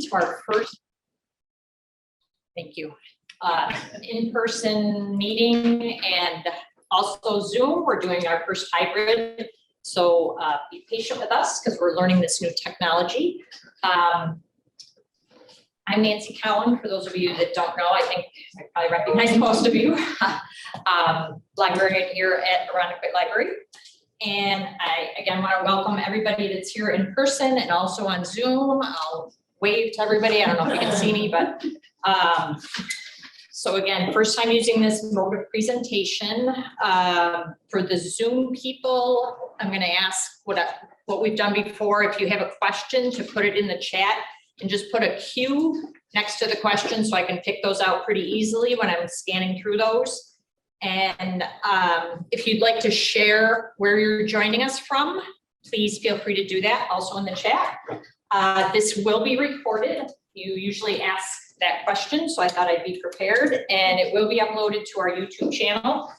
to our first, thank you, in-person meeting and also Zoom. We're doing our first hybrid, so be patient with us because we're learning this new technology. I'm Nancy Cowan, for those of you that don't know. I think I probably recognize most of you. Librarian here at Irondequoit Library. And I, again, want to welcome everybody that's here in person and also on Zoom. I'll wave to everybody. I don't know if you can see me, but so again, first time using this mode of presentation. For the Zoom people, I'm going to ask what we've done before. If you have a question, to put it in the chat and just put a Q next to the question so I can pick those out pretty easily when I'm scanning through those. And if you'd like to share where you're joining us from, please feel free to do that also in the chat. This will be recorded. You usually ask that question, so I thought I'd be prepared, and it will be uploaded to our YouTube channel.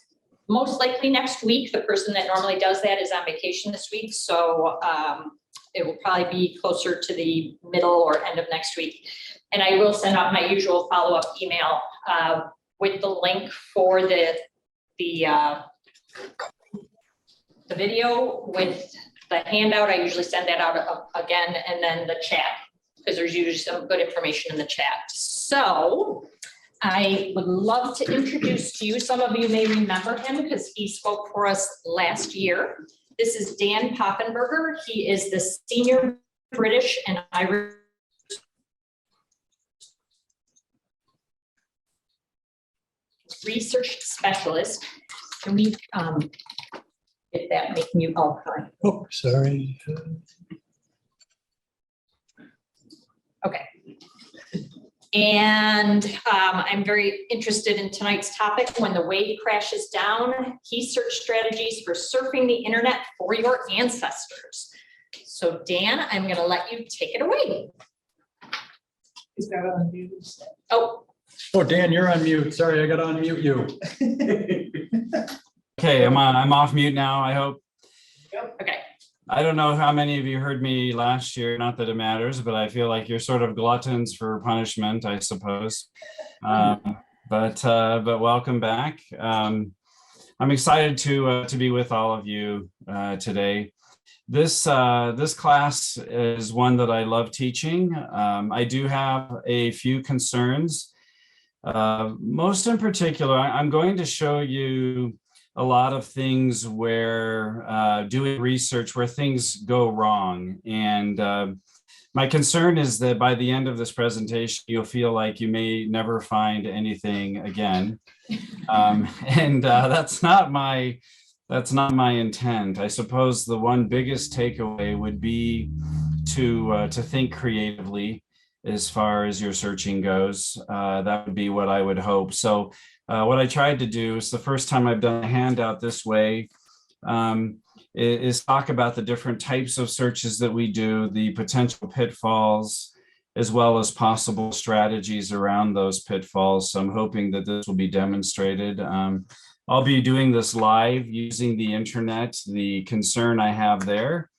Most likely next week. The person that normally does that is on vacation this week, so it will probably be closer to the middle or end of next week. And I will send out my usual follow-up email with the link for the video with the handout. I usually send that out again, and then the chat, because there's usually some good information in the chat. So I would love to introduce to you, some of you may remember him because he spoke for us last year. This is Dan Poffenberger. He is the Senior British and Irish Research Specialist. Can we get that, make mute all current? Oh, sorry. Okay. And I'm very interested in tonight's topic, when the wave crashes down, key search strategies for surfing the internet for your ancestors. So Dan, I'm going to let you take it away. Is that on mute? Oh, Dan, you're on mute. Sorry, I got to unmute you. Okay, I'm off mute now, I hope. Yep. Okay. I don't know how many of you heard me last year, not that it matters, but I feel like you're sort of gluttons for punishment, I suppose. But welcome back. I'm excited to be with all of you today. This class is one that I love teaching. I do have a few concerns. Most in particular, I'm going to show you a lot of things where doing research where things go wrong. And my concern is that by the end of this presentation, you'll feel like you may never find anything again. And that's not my intent. I suppose the one biggest takeaway would be to think creatively as far as your searching goes. That would be what I would hope. So what I tried to do is, the first time I've done a handout this way, is talk about the different types of searches that we do, the potential pitfalls, as well as possible strategies around those pitfalls. So I'm hoping that this will be demonstrated. I'll be doing this live using the internet. The concern I have there,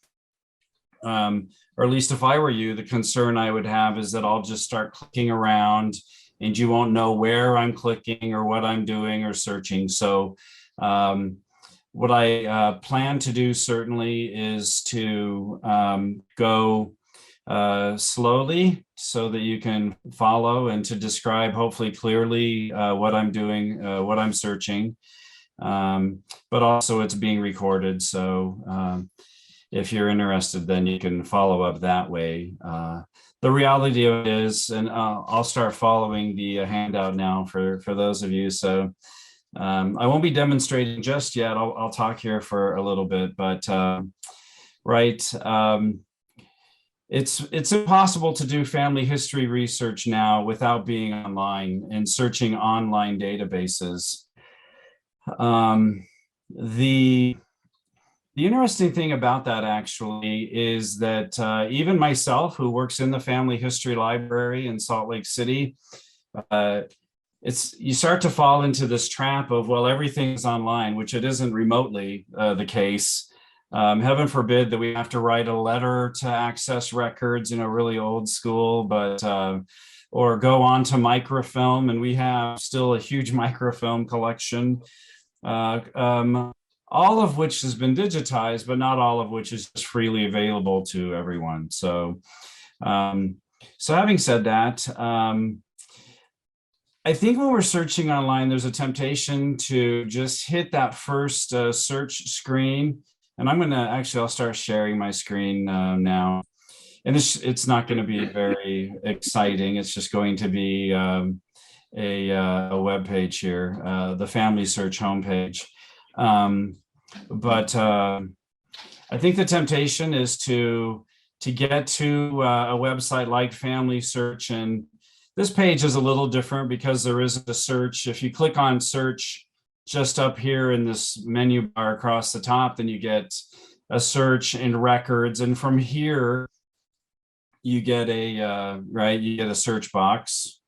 or at least if I were you, the concern I would have is that I'll just start clicking around and you won't know where I'm clicking or what I'm doing or searching. So what I plan to do certainly is to go slowly so that you can follow, and to describe hopefully clearly what I'm doing, what I'm searching. But also it's being recorded. So if you're interested, then you can follow up that way. The reality of it is, and I'll start following the handout now for those of you. So I won't be demonstrating just yet. I'll talk here for a little bit, but it's impossible to do family history research now without being online and searching online databases. The interesting thing about that actually is that even myself, who works in the Family History Library in Salt Lake City, you start to fall into this trap of, well, everything's online, which it isn't remotely the case. Heaven forbid that we have to write a letter to access records, really old school, but or go on to microfilm, and we have still a huge microfilm collection, all of which has been digitized, but not all of which is just freely available to everyone. So, so having said that, I think when we're searching online, there's a temptation to just hit that first search screen. And I'll start sharing my screen now. And it's not going to be very exciting. It's just going to be a web page here, the Family Search homepage. But I think the temptation is to get to a website like Family Search, and this page is a little different because there isn't a search. If you click on search just up here in this menu bar across the top, then you get a search in records, and from here you get a search box,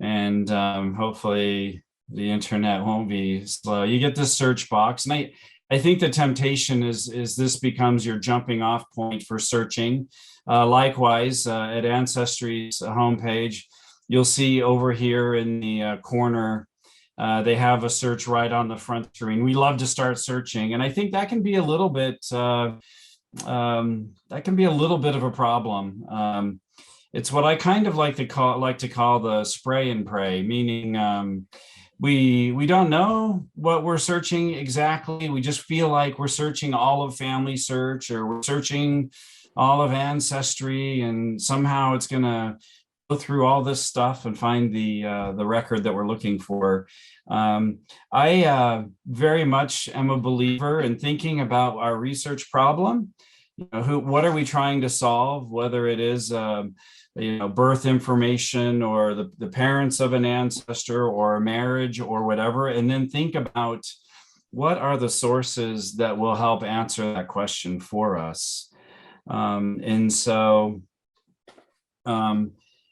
and hopefully the internet won't be slow. You get this search box, and I think the temptation is this becomes your jumping off point for searching. Likewise, at Ancestry's homepage, you'll see over here in the corner, they have a search right on the front screen. We love to start searching, and I think that can be a little bit of a problem. It's what I kind of like to call the spray and pray, meaning we don't know what we're searching exactly. We just feel like we're searching all of Family Search, or we're searching all of Ancestry, and somehow it's going to go through all this stuff and find the record that we're looking for. I very much am a believer in thinking about our research problem. What are we trying to solve? Whether it is birth information, or the parents of an ancestor, or a marriage, or whatever, and then think about what are the sources that will help answer that question for us. And so,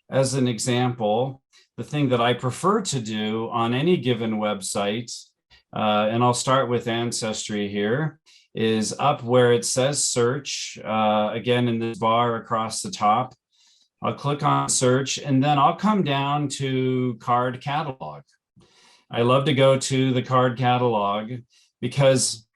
as an example, the thing that I prefer to do on any given website, and I'll start with Ancestry here, is up where it says search, again in this bar across the top. I'll click on search, and then I'll come down to card catalog. I love to go to the card catalog because,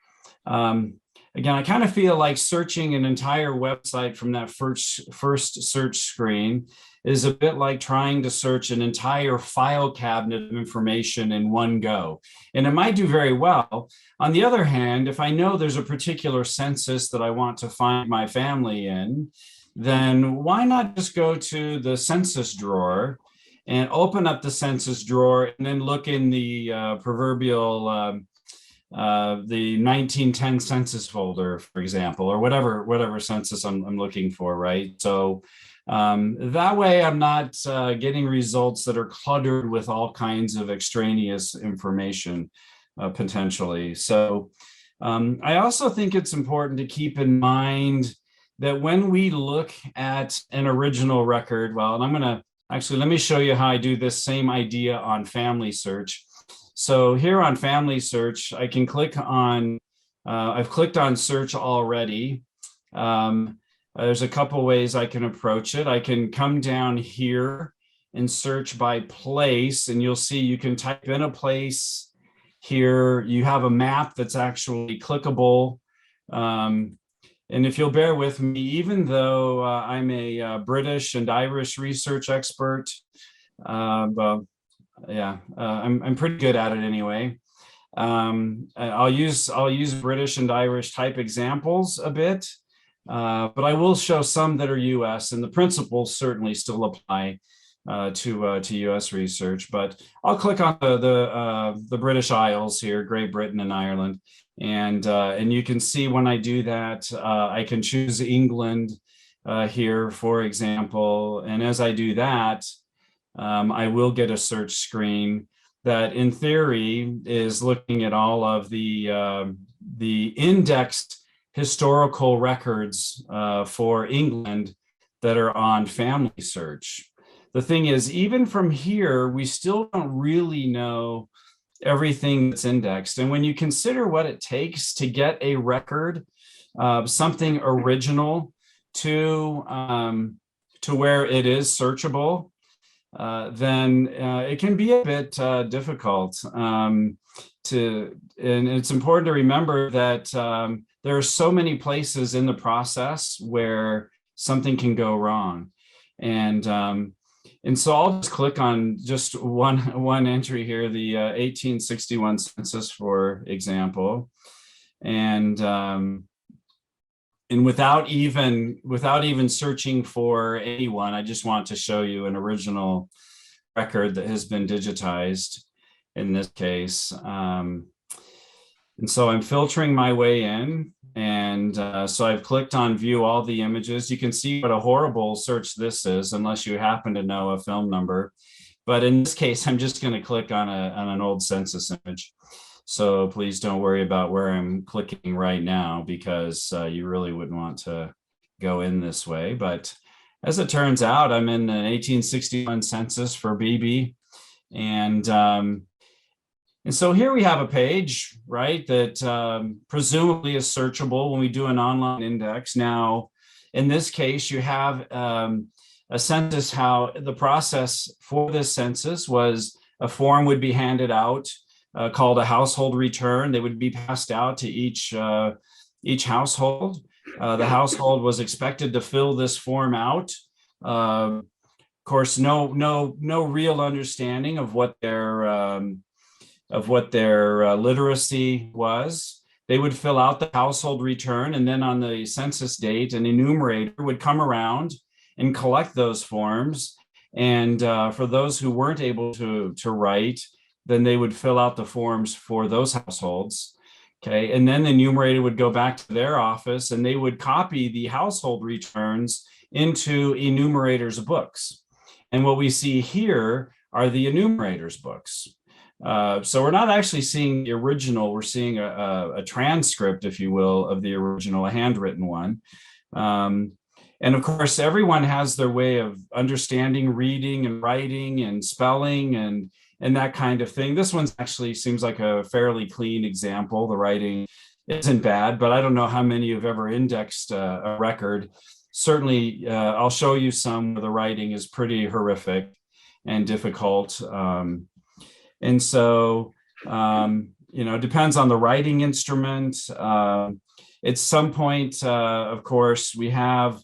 again, I kind of feel like searching an entire website from that first search screen is a bit like trying to search an entire file cabinet of information in one go. And it might do very well. On the other hand, if I know there's a particular census that I want to find my family in, then why not just go to the Census Drawer and open up the Census Drawer, and then look in the proverbial the 1910 census folder, for example, or whatever census I'm looking for, right? So that way I'm not getting results that are cluttered with all kinds of extraneous information potentially. So I also think it's important to keep in mind that when we look at an original record, and I'm going to let me show you how I do this same idea on Family Search. So here on Family Search, I can click on, I've clicked on search already. There's a couple ways I can approach it. I can come down here and search by place, and you'll see you can type in a place here. You have a map that's actually clickable. And if you'll bear with me, even though I'm a British and Irish research expert, I'm pretty good at it anyway. I'll use British and Irish type examples a bit, but I will show some that are US, and the principles certainly still apply to US research. But I'll click on the British Isles here, Great Britain and Ireland. And you can see when I do that, I can choose England here, for example. And as I do that, I will get a search screen that in theory is looking at all of the indexed historical records for England that are on Family Search. The thing is, even from here, we still don't really know everything that's indexed. And when you consider what it takes to get a record something original to where it is searchable, then it can be a bit difficult and it's important to remember that there are so many places in the process where something can go wrong. And so I'll just click on just one entry here, the 1861 census, for example. And without even searching for anyone, I just want to show you an original record that has been digitized in this case. And so I'm filtering my way in. And so I've clicked on view all the images. You can see what a horrible search this is, unless you happen to know a film number. But in this case, I'm just going to click on an old census image. So please don't worry about where I'm clicking right now, because you really wouldn't want to go in this way. But as it turns out, I'm in an 1861 census for BB. And so here we have a page, right, that presumably is searchable when we do an online index. Now, in this case, you have a census. How the process for this census was: a form would be handed out called a household return. They would be passed out to each household. The household was expected to fill this form out. Of course, no real understanding of what their literacy was. They would fill out the household return, and then on the census date, an enumerator would come around and collect those forms. And for those who weren't able to write, then they would fill out the forms for those households. Okay, and then the enumerator would go back to their office and they would copy the household returns into enumerators' books. And what we see here are the enumerators' books. So we're not actually seeing the original, we're seeing a transcript, if you will, of the original, a handwritten one. And of course, everyone has their way of understanding, reading and writing and spelling and that kind of thing. This one actually seems like a fairly clean example. The writing isn't bad, but I don't know how many have ever indexed a record. Certainly, I'll show you some where the writing is pretty horrific and difficult. And so, it depends on the writing instrument. At some point, of course, we have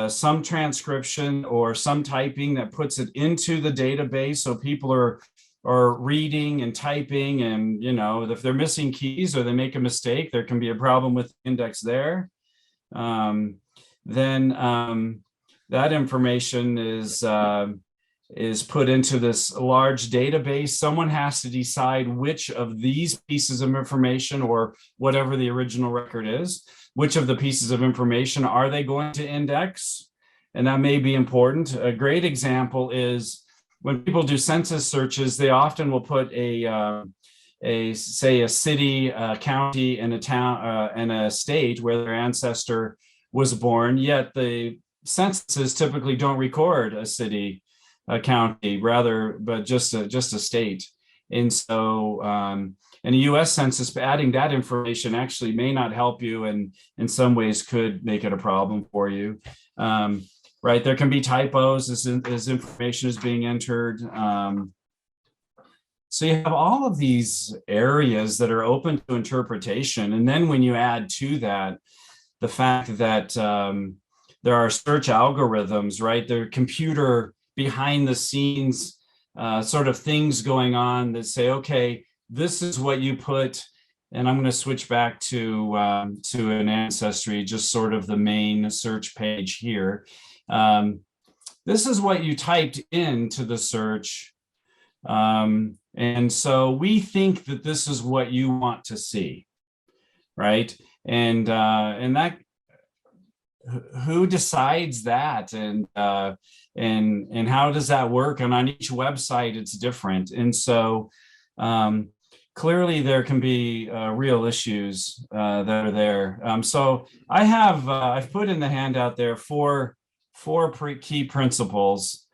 some transcription or some typing that puts it into the database. So people are reading and typing, and, if they're missing keys or they make a mistake, there can be a problem with the index there. Then that information is put into this large database. Someone has to decide which of these pieces of information, or whatever the original record is, which of the pieces of information are they going to index? And that may be important. A great example is when people do census searches, they often will put a city, a county, and a town, and a state where their ancestor was born, yet the censuses typically don't record a city, a county, but just a state. And so in a US census, adding that information actually may not help you, and in some ways could make it a problem for you. Right, there can be typos as information is being entered. So you have all of these areas that are open to interpretation. And then when you add to that the fact that there are search algorithms, right? There are computer behind the scenes sort of things going on that say, okay, this is what you put. And I'm going to switch back to an Ancestry, just sort of the main search page here. This is what you typed into the search. And so we think that this is what you want to see, right? And that, who decides that, and how does that work? And on each website, it's different. And so clearly there can be real issues that are there. So I've put in the handout there four key principles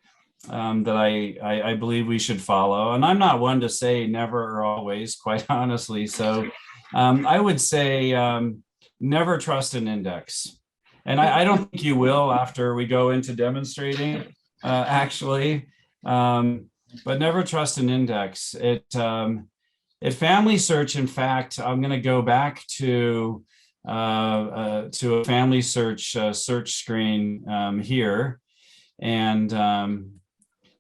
that I believe we should follow. And I'm not one to say never or always, quite honestly. So I would say, never trust an index. And I don't think you will after we go into demonstrating, actually. But never trust an index. At Family Search, in fact, I'm going to go back to a Family Search search screen here, and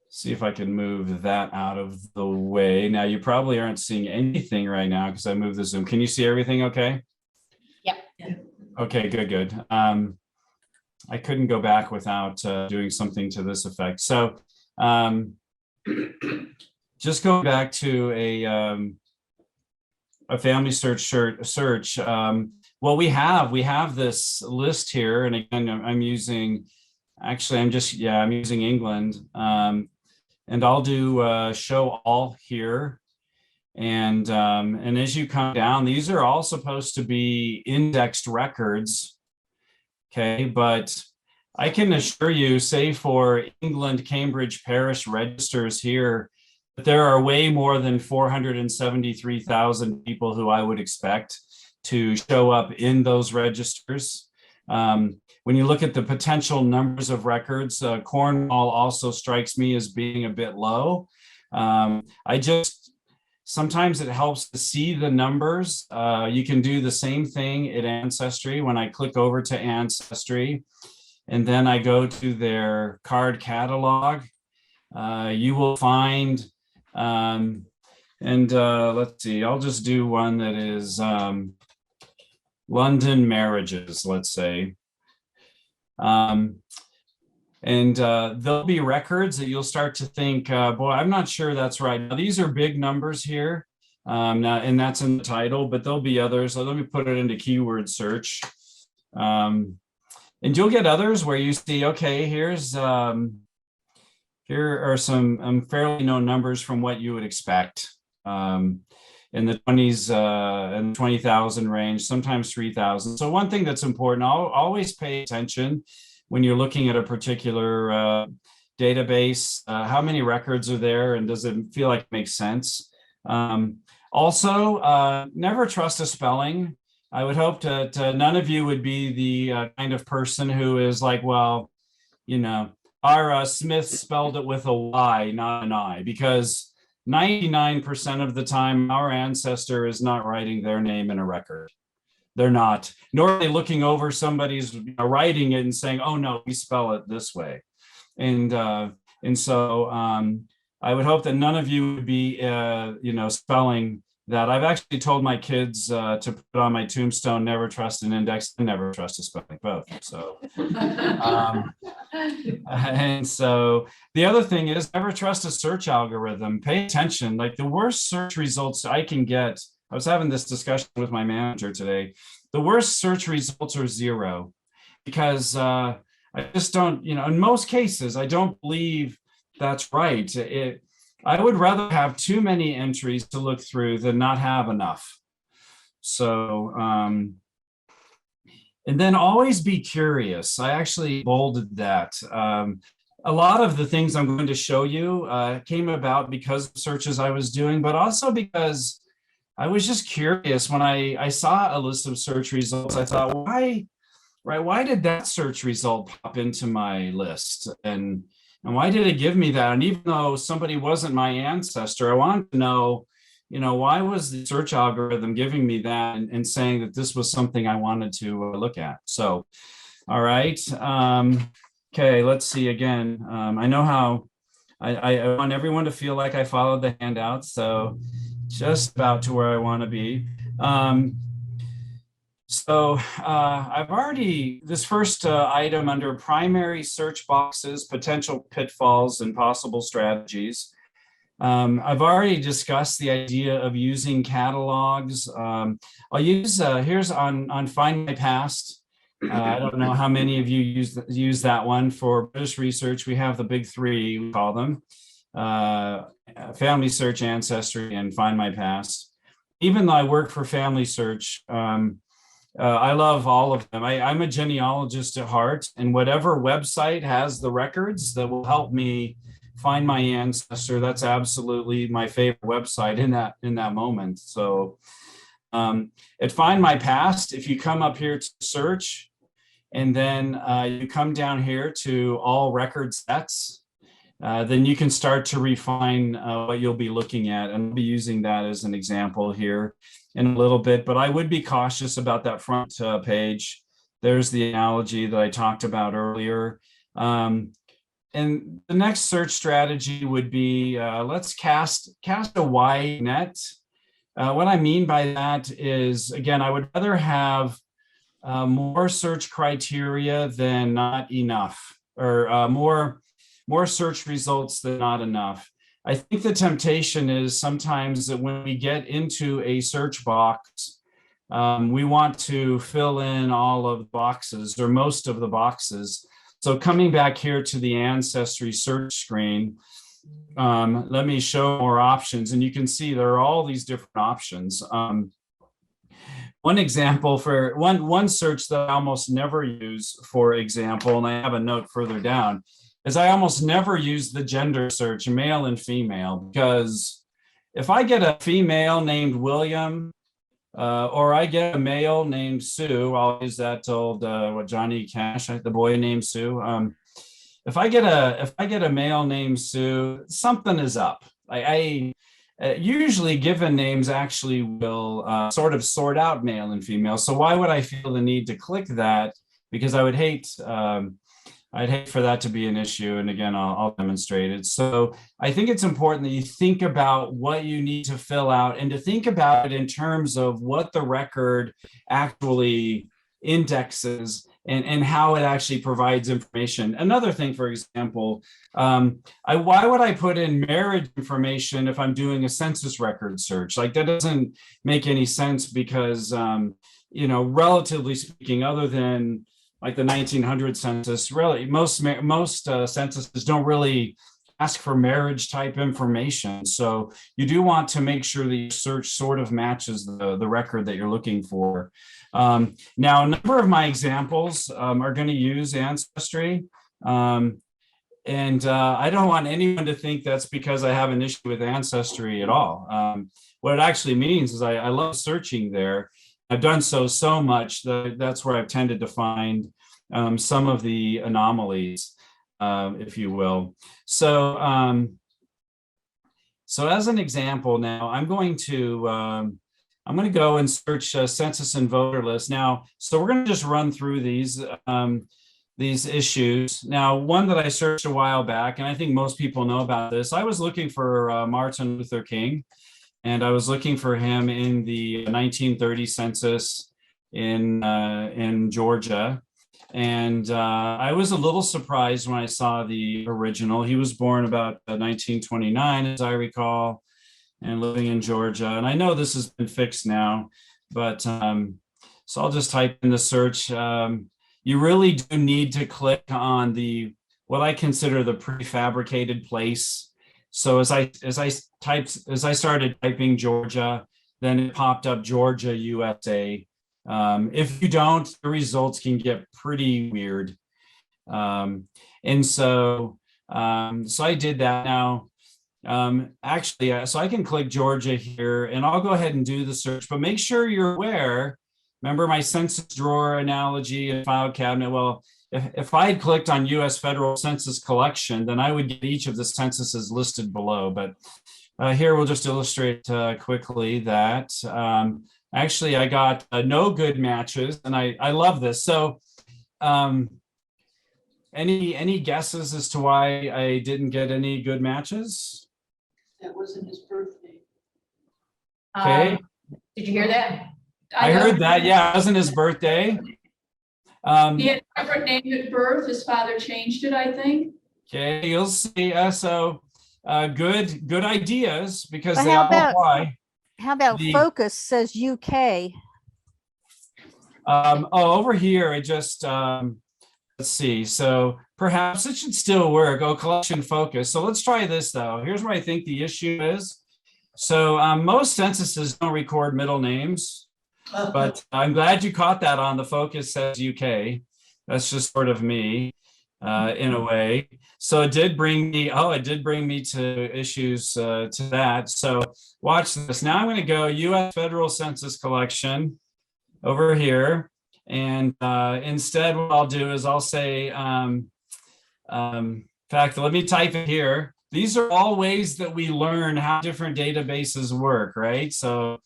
see if I can move that out of the way. Now, you probably aren't seeing anything right now because I moved the Zoom. Can you see everything okay? Yep. Okay, good. I couldn't go back without doing something to this effect. So just going back to a Family Search. Well, we have this list here, and again, I'm using England, and I'll do show all here. And as you come down, these are all supposed to be indexed records. Okay, but I can assure you, say for England, Cambridge Parish registers here, that there are way more than 473,000 people who I would expect to show up in those registers. When you look at the potential numbers of records, Cornwall also strikes me as being a bit low. Sometimes it helps to see the numbers. You can do the same thing at Ancestry. When I click over to Ancestry, and then I go to their card catalog, you will find, let's see, I'll just do one that is London marriages, let's say. There'll be records that you'll start to think, boy, I'm not sure that's right. Now, these are big numbers here, now, and that's in the title, but there'll be others. So let me put it into keyword search. And you'll get others where you see, okay, here are some fairly known numbers from what you would expect. In the 20s and 20,000 range, sometimes 3,000. So one thing that's important, I'll always pay attention when you're looking at a particular database, how many records are there and does it feel like it makes sense? Also, never trust a spelling. I would hope that none of you would be the kind of person who is like, well, you know, our Smith spelled it with a Y, not an I, because 99% of the time, our ancestor is not writing their name in a record. They're not, nor are they looking over somebody's writing it and saying, oh no, we spell it this way. And so I would hope that none of you would be, spelling that. I've actually told my kids to put on my tombstone, never trust an index and never trust a spelling, both. So, and so the other thing is never trust a search algorithm. Pay attention, like the worst search results I can get. I was having this discussion with my manager today. The worst search results are 0 because I just don't, in most cases, I don't believe that's right. I would rather have too many entries to look through than not have enough. So, and then always be curious. I actually bolded that. A lot of the things I'm going to show you came about because of searches I was doing, but also because I was just curious. When I saw a list of search results, I thought, why did that search result pop into my list? And why did it give me that? And even though somebody wasn't my ancestor, I wanted to know, why was the search algorithm giving me that and saying that this was something I wanted to look at? So, all right. Okay, let's see again. I know how I want everyone to feel like I followed the handout. So just about to where I want to be. I've already, this first item under primary search boxes, potential pitfalls and possible strategies. I've already discussed the idea of using catalogs. I'll use, here's on Find My Past. I don't know how many of you use that one. For British research, we have the big three, we call them. Family Search, Ancestry, and Find My Past. Even though I work for Family Search, I love all of them. I'm a genealogist at heart, and whatever website has the records that will help me find my ancestor, that's absolutely my favorite website in that moment. So At Find My Past, if you come up here to search, and then you come down here to all record sets, then you can start to refine what you'll be looking at. And I'll be using that as an example here in a little bit, but I would be cautious about that front page. There's the analogy that I talked about earlier. And the next search strategy would be, let's cast a wide net. What I mean by that is, again, I would rather have more search criteria than not enough, or more search results than not enough. I think the temptation is sometimes that when we get into a search box, we want to fill in all of the boxes or most of the boxes. So coming back here to the Ancestry search screen, let me show more options, and you can see there are all these different options. One example for one search that I almost never use, for example, and I have a note further down, is I almost never use the gender search, male and female, because if I get a female named William, or I get a male named Sue, I'll use that old Johnny Cash, the boy named Sue. If I get a male named Sue, something is up. I usually given names actually will sort of sort out male and female. So why would I feel the need to click that? Because I would hate, I'd hate for that to be an issue. And again, I'll demonstrate it. So I think it's important that you think about what you need to fill out and to think about it in terms of what the record actually indexes and how it actually provides information. Another thing, for example, why would I put in marriage information if I'm doing a census record search? Like, that doesn't make any sense because, you know, relatively speaking, other than like the 1900 census, really, most censuses don't really ask for marriage type information. So you do want to make sure the search sort of matches the record that you're looking for. Now, a number of my examples are going to use Ancestry. I don't want anyone to think that's because I have an issue with Ancestry at all. What it actually means is I love searching there. I've done so much that that's where I've tended to find some of the anomalies, if you will. So as an example now, I'm going to go and search census and voter list. Now, so we're going to just run through these issues. Now, one that I searched a while back, and I think most people know about this, I was looking for Martin Luther King. And I was looking for him in the 1930 census in Georgia. And I was a little surprised when I saw the original. He was born about 1929, as I recall, and living in Georgia. And I know this has been fixed now, but so I'll just type in the search. You really do need to click on what I consider the prefabricated place. So as I started typing Georgia, then it popped up Georgia, USA. If you don't, the results can get pretty weird. So I did that. Now, actually, so I can click Georgia here, and I'll go ahead and do the search. But make sure you're aware. Remember my census drawer analogy and file cabinet. Well, if I had clicked on U.S. Federal Census Collection, then I would get each of the censuses listed below. But here we'll just illustrate quickly that actually I got no good matches, and I love this. So any guesses as to why I didn't get any good matches? That wasn't his birthday. Okay. Did you hear that? I heard that. Yeah, it wasn't his birthday. He had a different name at birth. His father changed it, I think. Okay, you'll see. So good ideas, because But they all apply. How about focus says UK? Over here, I just let's see. So perhaps it should still work. Collection focus. So let's try this though. Here's where I think the issue is. So most censuses don't record middle names. But I'm glad you caught that on the focus says UK. That's just sort of me. in a way. So it did bring me to issues to that. So watch this. Now I'm going to go U.S. Federal Census Collection over here. And instead, what I'll do is I'll say, in fact, let me type it here. These are all ways that we learn how different databases work, right? So,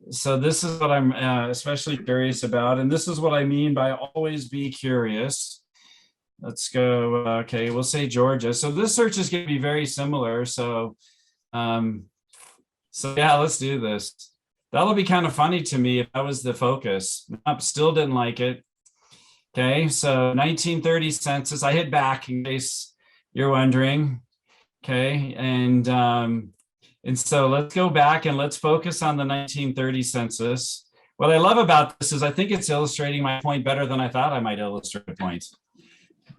so this is what I'm especially curious about. And this is what I mean by always be curious. Let's go, okay, we'll say Georgia. So this search is going to be very similar. So, so yeah, let's do this. That'll be kind of funny to me if that was the focus. Nope, still didn't like it. Okay, so 1930 census. I hit back in case you're wondering. Okay, and so let's go back and let's focus on the 1930 census. What I love about this is I think it's illustrating my point better than I thought I might illustrate a point.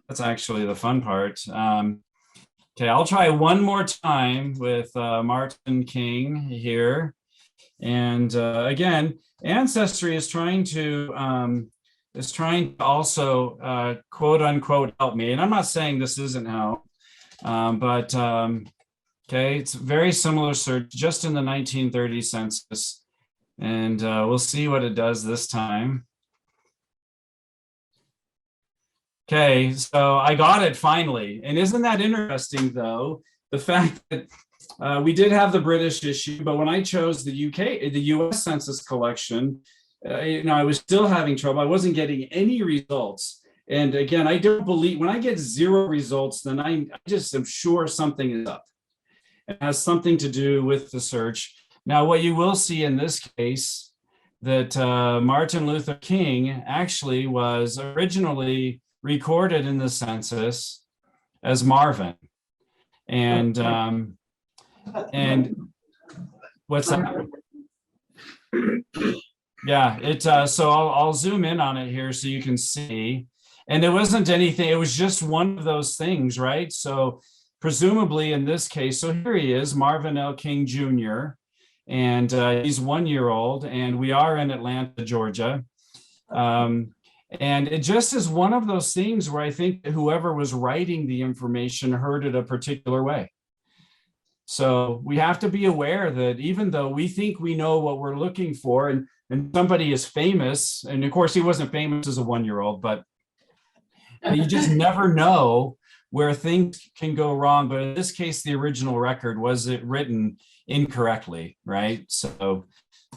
That's actually the fun part. Okay, I'll try one more time with Martin King here. And again, Ancestry is trying to also quote unquote help me. And I'm not saying this isn't help, but okay, it's a very similar search just in the 1930 census. And we'll see what it does this time. Okay, so I got it finally. And isn't that interesting though? The fact that we did have the British issue, but when I chose the US Census Collection, I was still having trouble. I wasn't getting any results. And again, I don't believe when I get 0 results, then I just am sure something is up. It has something to do with the search. Now, what you will see in this case, that Martin Luther King actually was originally recorded in the census as Marvin. And what's that? Yeah, so I'll zoom in on it here so you can see. And it wasn't anything, it was just one of those things, right? So presumably in this case, so here he is, Marvin L. King Jr., and he's 1 year old, and we are in Atlanta, Georgia. And it just is one of those things where I think whoever was writing the information heard it a particular way. So we have to be aware that even though we think we know what we're looking for, and somebody is famous, and of course he wasn't famous as a 1 year old, but you just never know where things can go wrong. But in this case, the original record, was it written incorrectly, right? So,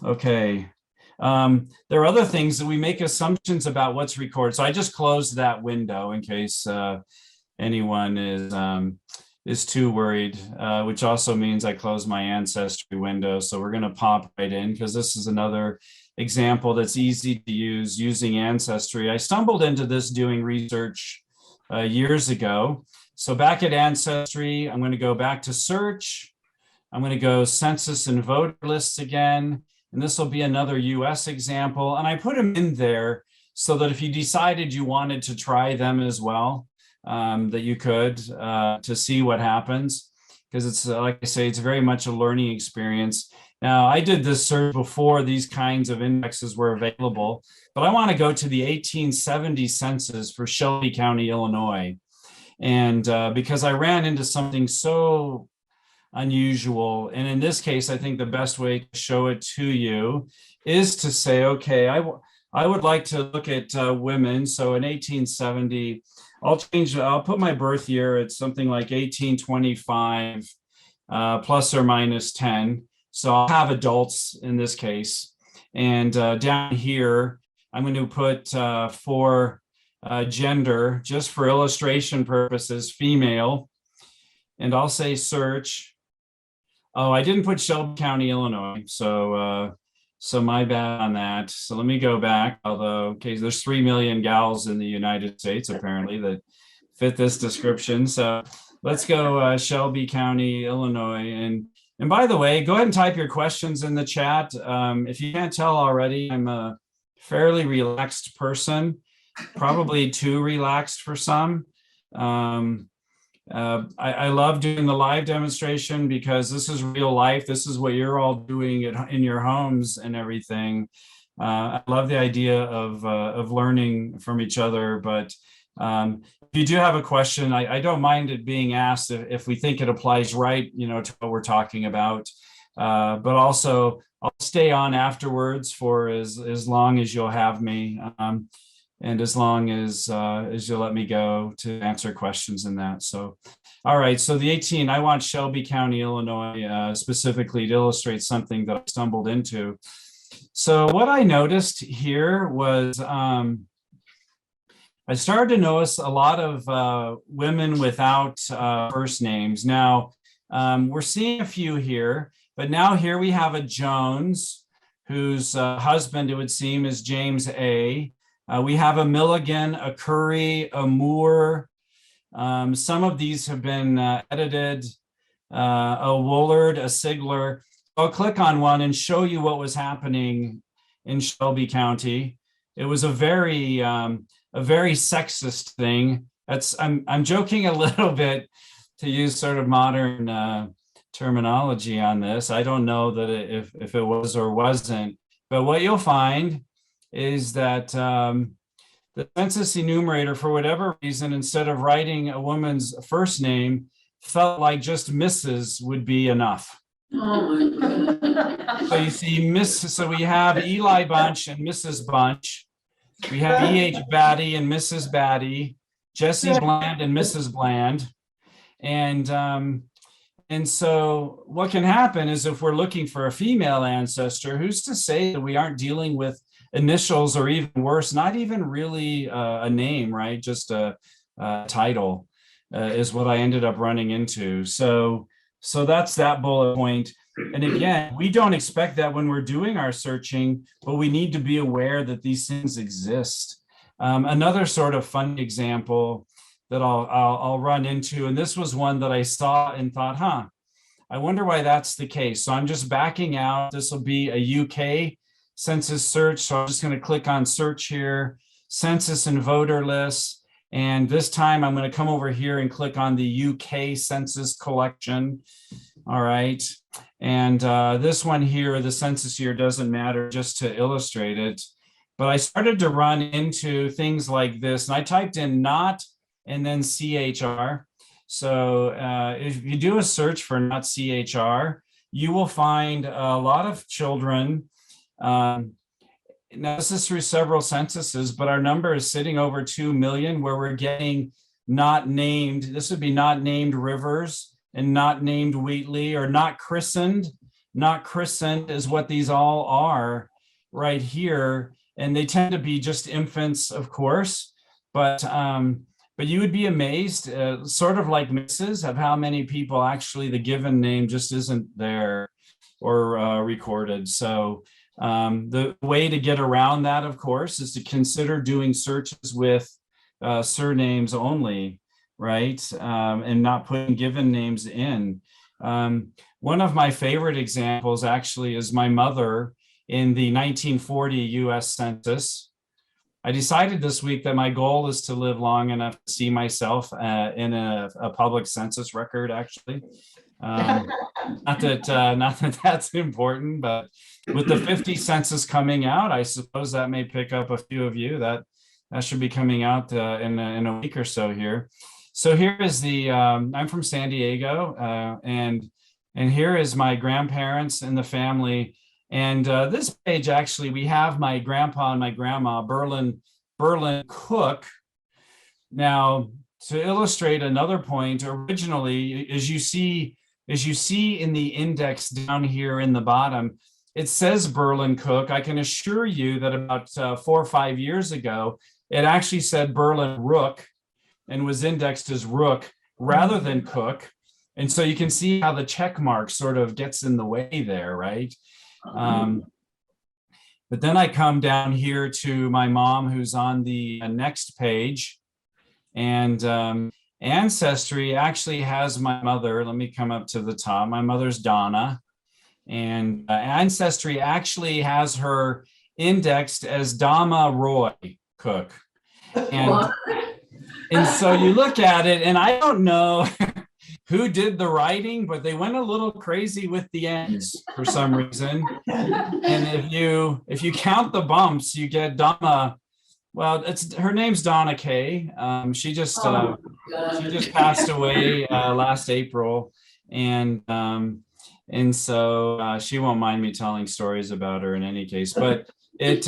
okay. There are other things that we make assumptions about what's recorded. So I just closed that window in case anyone is too worried, which also means I closed my Ancestry window. So we're going to pop right in because this is another example that's easy to use using Ancestry. I stumbled into this doing research years ago. So back at Ancestry, I'm going to go back to search. I'm going to go census and voter lists again. And this will be another US example. And I put them in there so that if you decided you wanted to try them as well, that you could to see what happens. Because it's, like I say, it's very much a learning experience. Now, I did this search before these kinds of indexes were available, but I want to go to the 1870 census for Shelby County, Illinois. And because I ran into something so unusual. And in this case, I think the best way to show it to you is to say, okay, I would like to look at women. So in 1870, I'll put my birth year at something like 1825 plus or minus 10. So I'll have adults in this case. And down here, I'm going to put for gender, just for illustration purposes, female. And I'll say search. Oh, I didn't put Shelby County, Illinois. So my bad on that. So let me go back. Although, okay, there's 3 million gals in the United States, apparently, that fit this description. So let's go Shelby County, Illinois. And by the way, go ahead and type your questions in the chat. If you can't tell already, I'm a fairly relaxed person, probably too relaxed for some. I love doing the live demonstration because this is real life. This is what you're all doing in your homes and everything. I love the idea of learning from each other, but If you do have a question, I don't mind it being asked if we think it applies right, to what we're talking about. But also, I'll stay on afterwards for as long as you'll have me, and as long as you'll let me go to answer questions in that. So, all right. So the 18, I want Shelby County, Illinois, specifically to illustrate something that I stumbled into. So what I noticed here was I started to notice a lot of women without first names. Now, we're seeing a few here, but now here we have a Jones, whose husband, it would seem, is James A. We have a Milligan, a Curry, a Moore. Some of these have been edited, a Woolard, a Sigler. I'll click on one and show you what was happening in Shelby County. It was a very sexist thing. I'm joking a little bit to use sort of modern terminology on this. I don't know that if it was or wasn't, but what you'll find is that the census enumerator, for whatever reason, instead of writing a woman's first name, felt like just Mrs. would be enough. Oh my God. So you see, so we have Eli Bunch and Mrs. Bunch. We have E.H. Batty and Mrs. Batty, Jesse Bland and Mrs. Bland. And so what can happen is if we're looking for a female ancestor, who's to say that we aren't dealing with initials, or even worse, not even really a name, right? Just a title is what I ended up running into. So that's that bullet point. And again, we don't expect that when we're doing our searching, but we need to be aware that these things exist. Another sort of fun example that I'll run into, and this was one that I saw and thought, I wonder why that's the case. So I'm just backing out. This will be a UK census search. So I'm just going to click on search here, census and voter lists. And this time I'm going to come over here and click on the UK Census Collection. All right. And this one here, the census year doesn't matter, just to illustrate it. But I started to run into things like this, and I typed in not and then CHR. So if you do a search for not CHR, you will find a lot of children. Now, this is through several censuses, but our number is sitting over 2 million, where we're getting not named. This would be not named Rivers and not named Wheatley, or not christened. Not christened is what these all are right here. And they tend to be just infants, of course, but you would be amazed, sort of like Mrs., of how many people actually the given name just isn't there or recorded. So the way to get around that, of course, is to consider doing searches with surnames only, right? And not putting given names in. One of my favorite examples actually is my mother in the 1940 US Census. I decided this week that my goal is to live long enough to see myself in a public census record, actually. Not that that's important, but with the 50 census coming out, I suppose that may pick up a few of you. That should be coming out in a week or so here. So here is the, I'm from San Diego, and here is my grandparents and the family. And this page, actually, we have my grandpa and my grandma, Berlin Cook. Now, to illustrate another point, originally, as you see in the index down here in the bottom, it says Berlin Cook. I can assure you that about 4 or 5 years ago, it actually said Berlin Rook and was indexed as Rook rather than Cook. And so you can see how the check mark sort of gets in the way there, right? But then I come down here to my mom, who's on the next page, and Ancestry actually has my mother. Let me come up to the top. My mother's Donna, and Ancestry actually has her indexed as Dama Roy Cook. And so you look at it, and I don't know who did the writing, but they went a little crazy with the ends for some reason. And if you count the bumps, you get Dama Well, it's her name's Donna Kay. She just passed away last April, and so she won't mind me telling stories about her in any case. But it's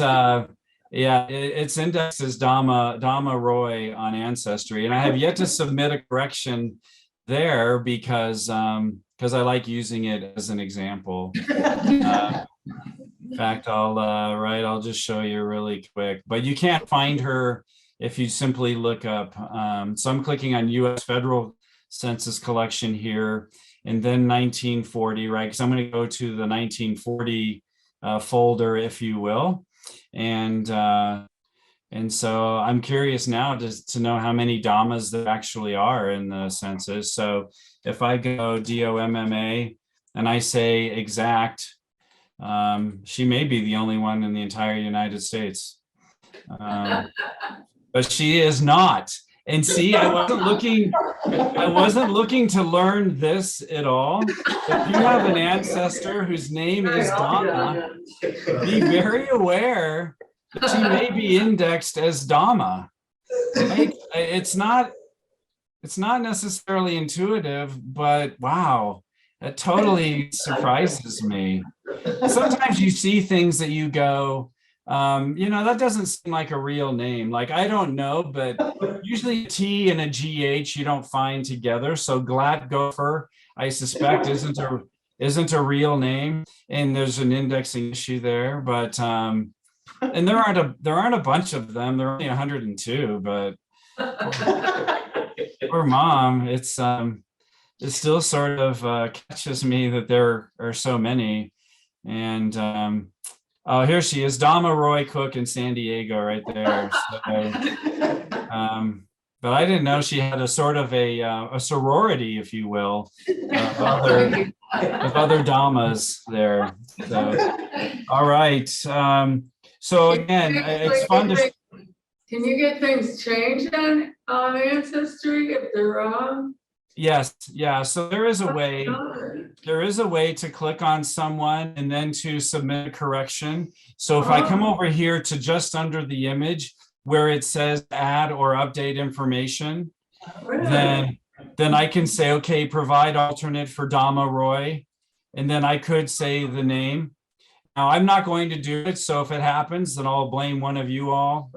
indexed as Dama Roy on Ancestry, and I have yet to submit a correction there because I like using it as an example. In fact, I'll just show you really quick, but you can't find her if you simply look up. So I'm clicking on US Federal Census Collection here, and then 1940, right? Because I'm going to go to the 1940 folder, if you will. And so I'm curious now to know how many Damas there actually are in the census. So if I go DOMMA and I say exact, she may be the only one in the entire United States. But she is not. And see, I wasn't looking to learn this at all. If you have an ancestor whose name is Dama, be very aware that she may be indexed as Dama. Right? It's not necessarily intuitive, but wow, that totally surprises me. Sometimes you see things that you go, that doesn't seem like a real name. Like, I don't know, but usually a T and a GH you don't find together. So Glad Gopher, I suspect, isn't a real name, and there's an indexing issue there. But and there aren't a bunch of them. There are only 102. But poor mom, it still sort of catches me that there are so many. And oh, here she is, Dama Roy Cook in San Diego, right there. So, but I didn't know she had a sort of a sorority, if you will, of other Damas there. So, all right. So again, it's fun to. Can you get things changed on Ancestry if they're wrong? Yes, yeah. So there is a way. There is a way to click on someone and then to submit a correction. So if I come over here to just under the image where it says add or update information, then I can say, okay, provide alternate for Dama Roy, and then I could say the name. Now I'm not going to do it, so if it happens, then I'll blame one of you all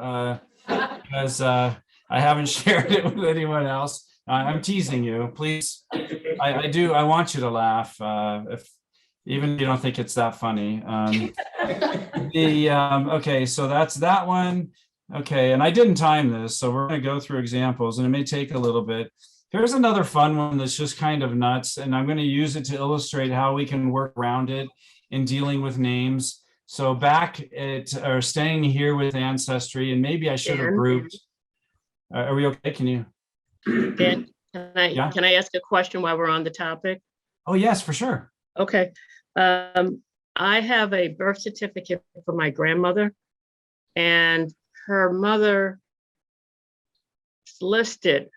because I haven't shared it with anyone else. I'm teasing you, please. I want you to laugh, even if you don't think it's that funny. Okay, so that's that one. Okay, and I didn't time this, so we're going to go through examples, and it may take a little bit. Here's another fun one that's just kind of nuts, and I'm going to use it to illustrate how we can work around it in dealing with names. So staying here with Ancestry, and maybe I should have grouped. Are we okay? Can you? Dan, can I ask a question while we're on the topic? Oh, yes, for sure. Okay. I have a birth certificate for my grandmother, and her mother's listed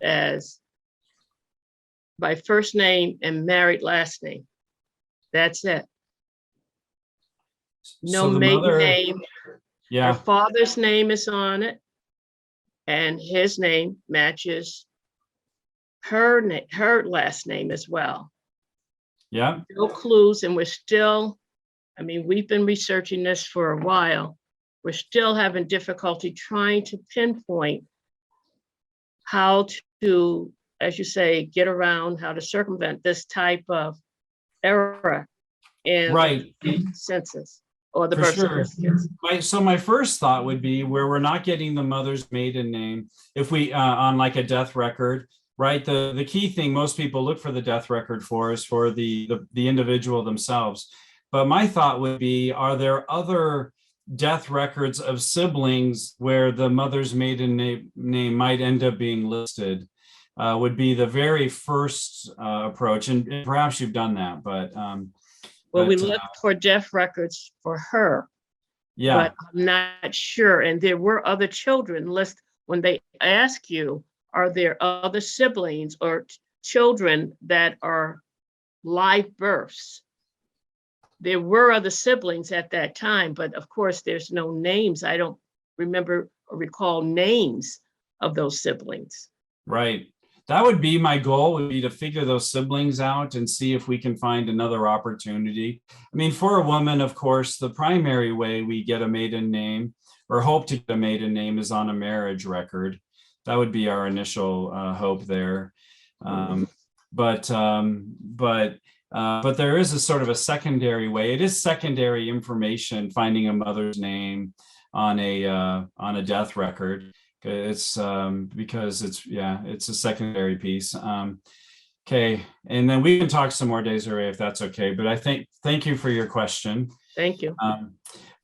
as by first name and married last name. That's it. No maiden name. Yeah. Her father's name is on it, and his name matches her last name as well. Yeah. No clues, and we've been researching this for a while. We're still having difficulty trying to pinpoint how to, as you say, get around, how to circumvent this type of error in the census or the birth certificates. So my first thought would be where we're not getting the mother's maiden name, if we on like a death record, right? The key thing most people look for the death record for is for the individual themselves. But my thought would be, are there other death records of siblings where the mother's maiden name might end up being listed? Would be the very first approach, and perhaps you've done that, but we looked for death records for her. Yeah, but I'm not sure. And there were other children listed. When they ask you, are there other siblings or children that are live births? There were other siblings at that time, but of course there's no names. I don't remember or recall names of those siblings. Right. That would be my goal, would be to figure those siblings out and see if we can find another opportunity. I mean, for a woman, of course, the primary way we get a maiden name or hope to get a maiden name is on a marriage record. That would be our initial hope there. But there is a sort of a secondary way. It is secondary information, finding a mother's name on a death record. It's because it's a secondary piece. Okay, and then we can talk some more, Desiree, if that's okay. But I thank you for your question. Thank you.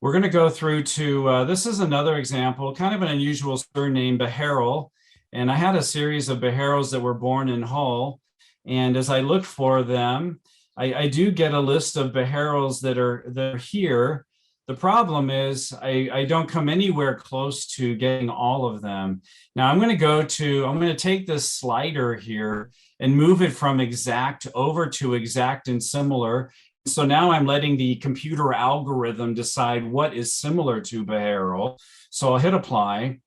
We're going to go through to this is another example, kind of an unusual surname, Beharrell. And I had a series of Beharrells that were born in Hull. And as I look for them, I do get a list of Beharrells that are here. The problem is I don't come anywhere close to getting all of them. Now I'm going to take this slider here and move it from exact over to exact and similar. So now I'm letting the computer algorithm decide what is similar to Beharrell. So I'll hit apply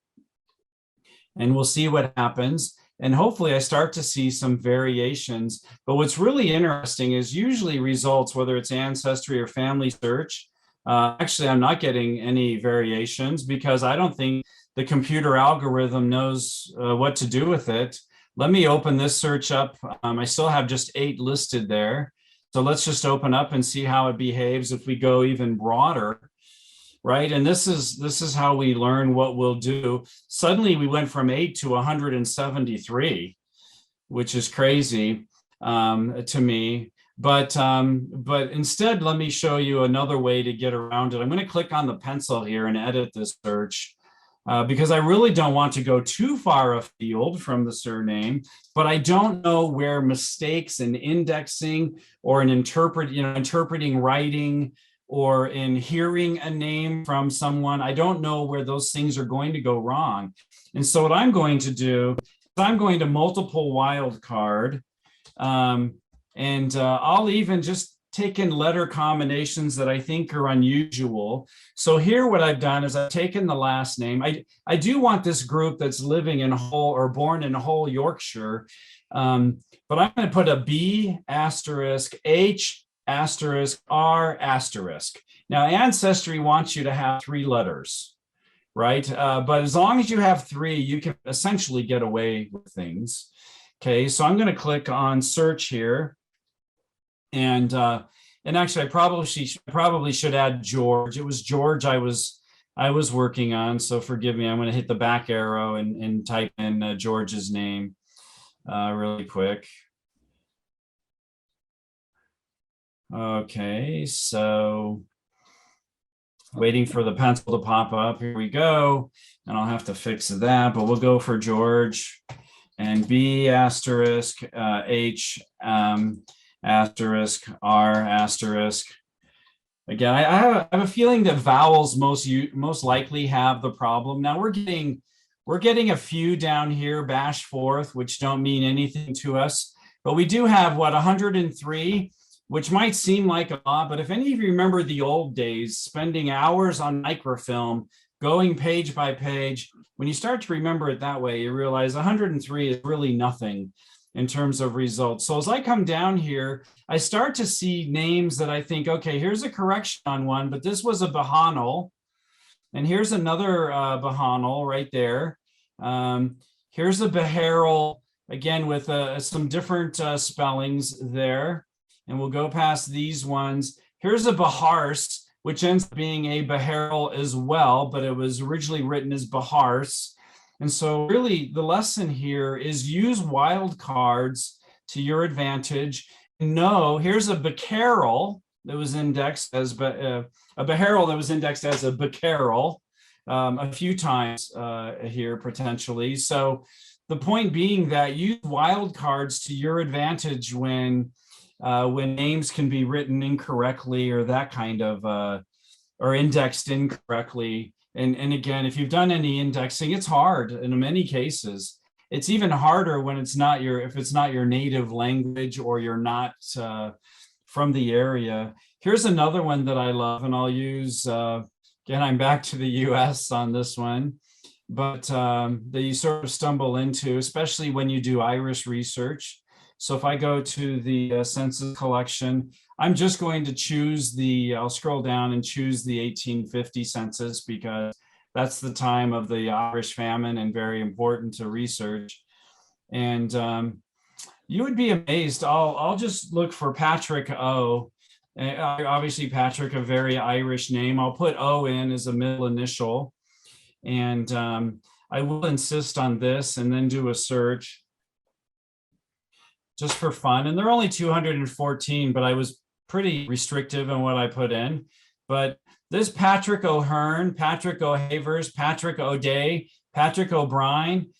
and we'll see what happens. And hopefully I start to see some variations. But what's really interesting is usually results, whether it's Ancestry or Family Search. Actually, I'm not getting any variations because I don't think the computer algorithm knows what to do with it. Let me open this search up. I still have just 8 listed there. So let's just open up and see how it behaves if we go even broader. Right. And this is how we learn what we'll do. Suddenly we went from 8 to 173, which is crazy to me. But instead, let me show you another way to get around it. I'm going to click on the pencil here and edit this search because I really don't want to go too far afield from the surname, but I don't know where mistakes in indexing or in interpreting writing or in hearing a name from someone, I don't know where those things are going to go wrong. And so what I'm going to do is I'm going to multiple wildcard, and I'll even just take in letter combinations that I think are unusual. So here what I've done is I've taken the last name. I do want this group that's living in Hull or born in Hull, Yorkshire, but I'm going to put a B asterisk H asterisk R asterisk. Now Ancestry wants you to have 3 letters, right? But as long as you have 3, you can essentially get away with things. Okay, so I'm going to click on search here. And actually I probably should add George. It was George I was working on, so forgive me. I'm going to hit the back arrow and type in George's name really quick. Okay, so waiting for the pencil to pop up. Here we go. And I'll have to fix that, but we'll go for George and B asterisk H asterisk R asterisk. Again, I have a feeling that vowels most likely have the problem. Now we're getting a few down here, Bashforth, which don't mean anything to us, but we do have 103, which might seem like a lot, but if any of you remember the old days, spending hours on microfilm, going page by page, when you start to remember it that way, you realize 103 is really nothing in terms of results. So as I come down here, I start to see names that I think, okay, here's a correction on one, but this was a Bahonal. And here's another Bahonal right there. Here's a Beharrell, again, with some different spellings there. And we'll go past these ones. Here's a Bahars, which ends up being a Beharrell as well, but it was originally written as Bahars. And so really the lesson here is use wildcards to your advantage. No, here's a Becarrell that was indexed as a Beharrell that was indexed as a Becarrell a few times here potentially. So the point being that use wildcards to your advantage when names can be written incorrectly or that kind of or indexed incorrectly. And again, if you've done any indexing, it's hard in many cases. It's even harder when if it's not your native language or you're not from the area. Here's another one that I love, and I'll use again, I'm back to the US on this one, but that you sort of stumble into, especially when you do Irish research. So if I go to the Census Collection, I'm just going to choose I'll scroll down and choose the 1850 census because that's the time of the Irish famine and very important to research. And you would be amazed. I'll just look for Patrick O. Obviously, Patrick, a very Irish name. I'll put O in as a middle initial. And I will insist on this and then do a search just for fun. And there are only 214, but I was pretty restrictive in what I put in. But this Patrick O'Hearn, Patrick O'Havers, Patrick O'Day, Patrick O'Brien,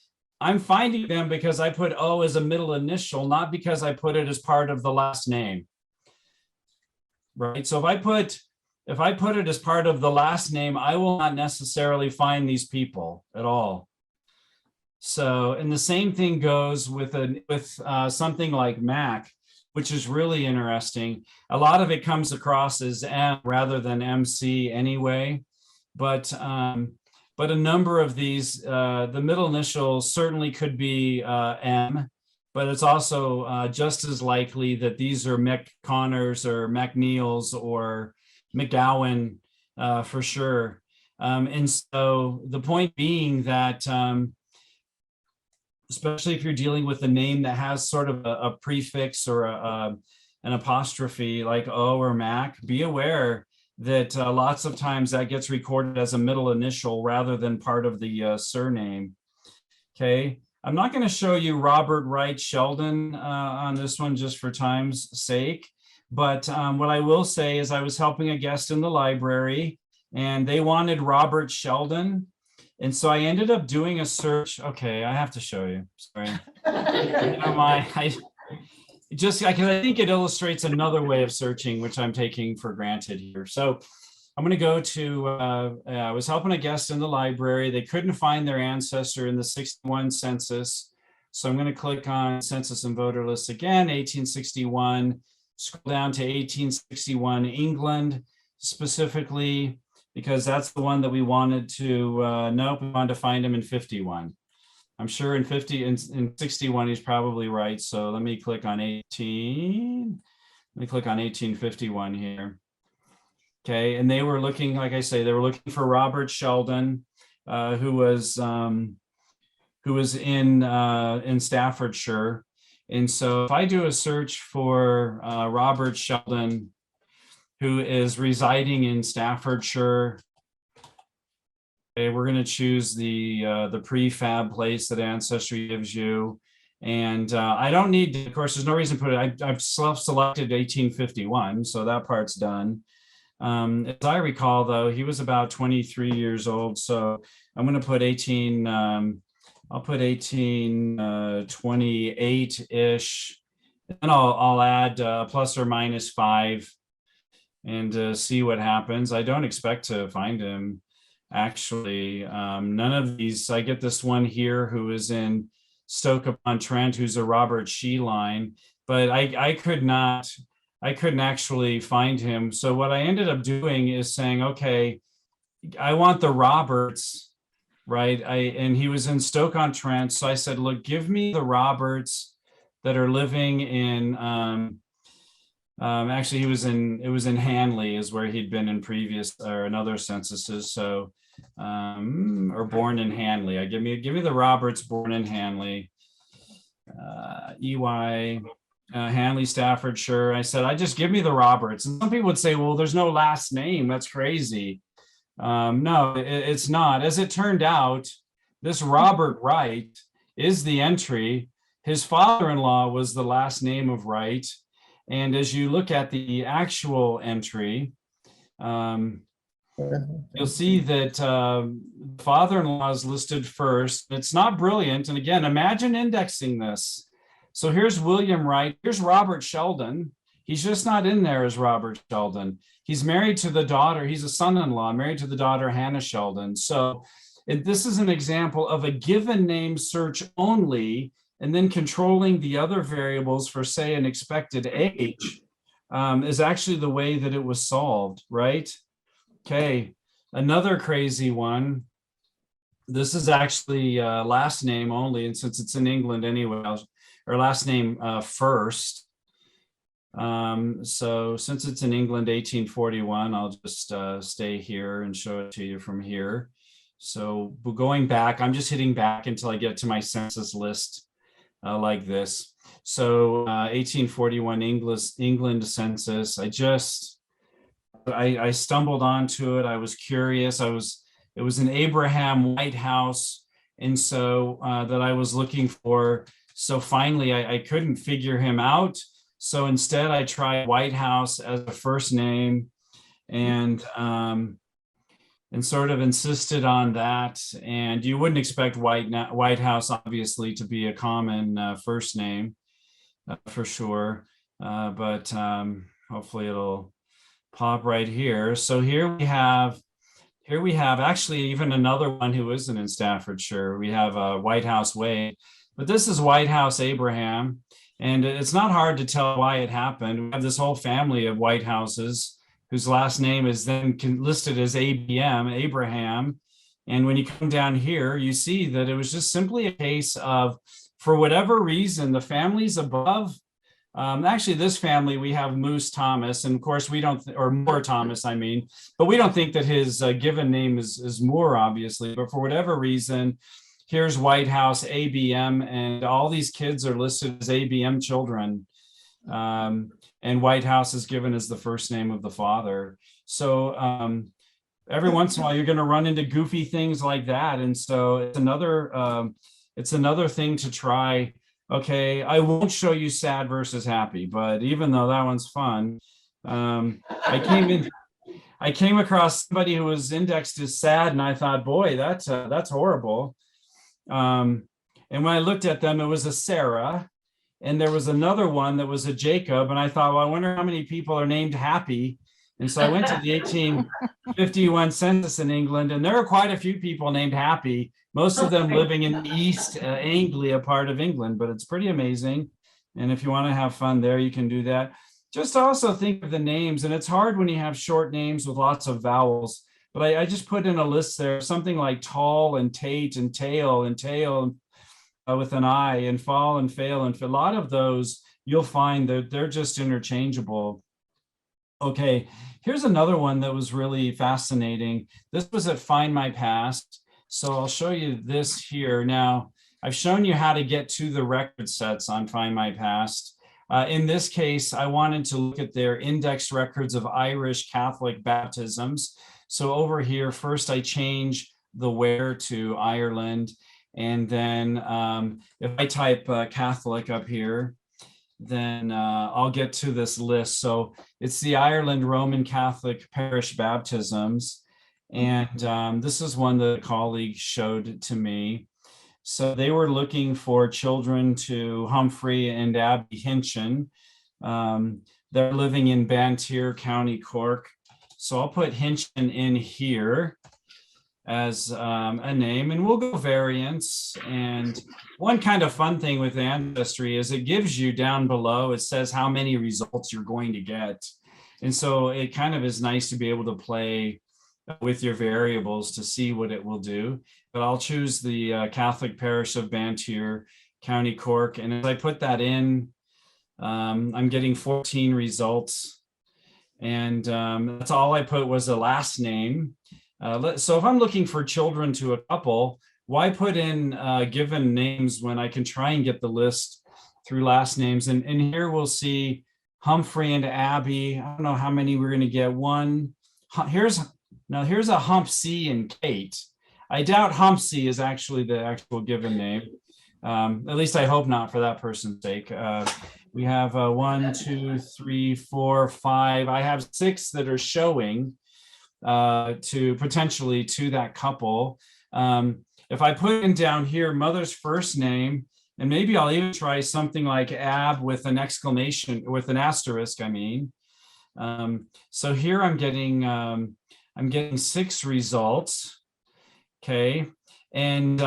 I'm finding them because I put O as a middle initial, not because I put it as part of the last name. Right. So if I put it as part of the last name, I will not necessarily find these people at all. So, and the same thing goes with something like Mac, which is really interesting. A lot of it comes across as M rather than MC anyway, but a number of these, the middle initials certainly could be M, but it's also just as likely that these are McConnors or McNeils or McGowan for sure. And so the point being that, especially if you're dealing with a name that has sort of a prefix or an apostrophe like O or Mac, be aware that lots of times that gets recorded as a middle initial rather than part of the surname. Okay, I'm not going to show you Robert Wright Sheldon on this one just for time's sake, but what I will say is I was helping a guest in the library and they wanted Robert Sheldon. And so I ended up doing a search. Okay, I have to show you. Sorry. I think it illustrates another way of searching, which I'm taking for granted here. So I'm going to go to, I was helping a guest in the library. They couldn't find their ancestor in the 61 census. So I'm going to click on census and voter lists again, 1861, scroll down to 1861 England specifically, because that's the one that we wanted to, nope, we wanted to find him in 51. I'm sure in 61, he's probably right. So let me click on 1851 here. Okay, and they were looking, like I say, they were looking for Robert Sheldon, who was in Staffordshire. And so if I do a search for Robert Sheldon, who is residing in Staffordshire, okay, we're going to choose the prefab place that Ancestry gives you. And I don't need to, of course, there's no reason to put it. I've self-selected 1851, so that part's done. As I recall, though, he was about 23 years old. So I'm going to put I'll put 1828-ish. And I'll add plus or minus 5 and see what happens. I don't expect to find him. Actually, none of these. I get this one here who is in Stoke-upon-Trent, who's a Robert Sheeline, but I couldn't actually find him. So what I ended up doing is saying, okay, I want the Roberts, right? And he was in Stoke-on-Trent. So I said, look, give me the Roberts that are living in, actually it was in Hanley is where he'd been in previous or in other censuses. So, or born in Hanley. Give me the Roberts born in Hanley, EY, Hanley, Staffordshire. I said, just give me the Roberts. And some people would say, well, there's no last name. That's crazy. No, it's not. As it turned out, this Robert Wright is the entry. His father-in-law was the last name of Wright. And as you look at the actual entry, you'll see that father-in-law is listed first. It's not brilliant. And again, imagine indexing this. So here's William Wright. Here's Robert Sheldon. He's just not in there as Robert Sheldon. He's married to the daughter. He's a son-in-law married to the daughter, Hannah Sheldon. So this is an example of a given name search only, and then controlling the other variables for, say, an expected age is actually the way that it was solved, right? Okay, Another crazy one. This is actually last name only, and since it's in England anyway, or last name first. So since it's in England, 1841, I'll just stay here and show it to you from here. So going back, I'm just hitting back until I get to my census list like this. So 1841 England census. I stumbled onto it. I was curious. It was an Abraham White House, and so that I was looking for. So finally, I couldn't figure him out. So instead, I tried White House as a first name, and sort of insisted on that. And you wouldn't expect White House, obviously, to be a common first name for sure, but hopefully it'll pop right here. So here we have actually even another one who isn't in Staffordshire. We have White House Way, but this is White House Abraham. And it's not hard to tell why it happened. We have this whole family of White Houses whose last name is then listed as ABM, Abraham. And when you come down here, you see that it was just simply a case of, for whatever reason, the families above, actually this family, we have Moose Thomas, and of course we don't, or Moore Thomas, I mean, but we don't think that his given name is Moore, obviously, but for whatever reason, here's White House ABM, and all these kids are listed as ABM children. And White House is given as the first name of the father. So every once in a while, you're going to run into goofy things like that. And so it's another thing to try. Okay, I won't show you sad versus happy, but even though that one's fun, I came across somebody who was indexed as sad, and I thought, boy, that's horrible. And when I looked at them, it was a Sarah, and there was another one that was a Jacob, and I thought, well, I wonder how many people are named Happy. And so I went to the 1851 census in England, and there are quite a few people named Happy, most of them living in East Anglia part of England, but it's pretty amazing. And if you want to have fun there, you can do that. Just also think of the names, and it's hard when you have short names with lots of vowels. But I just put in a list there, something like tall and Tate and tail with an I, and fall and fail. And for a lot of those, you'll find that they're just interchangeable. Okay, here's another one that was really fascinating. This was at Find My Past. So I'll show you this here. Now, I've shown you how to get to the record sets on Find My Past. In this case, I wanted to look at their index records of Irish Catholic baptisms. So over here, first I change the where to Ireland. And then if I type Catholic up here, then I'll get to this list. So it's the Ireland Roman Catholic parish baptisms. And this is one that a colleague showed to me. So they were looking for children to Humphrey and Abby Hinchin. They're living in Bantier, County Cork. So I'll put Hinchin in here as a name, and we'll go variants. And one kind of fun thing with Ancestry is it gives you down below, it says how many results you're going to get. And so it kind of is nice to be able to play with your variables to see what it will do. But I'll choose the Catholic parish of Bantier, County Cork. And as I put that in, I'm getting 14 results. And that's all I put was a last name. So if I'm looking for children to a couple, why put in given names when I can try and get the list through last names? And here we'll see Humphrey and Abby. I don't know how many we're going to get. One. Here's a Humpsy and Kate. I doubt Humpsy is actually the actual given name. At least I hope not, for that person's sake. We have 1, 2, 3, 4, 5. I have 6 that are showing to potentially to that couple. If I put in down here mother's first name, and maybe I'll even try something like Ab with an exclamation, with an asterisk, I mean. So here I'm getting 6 results. Okay, and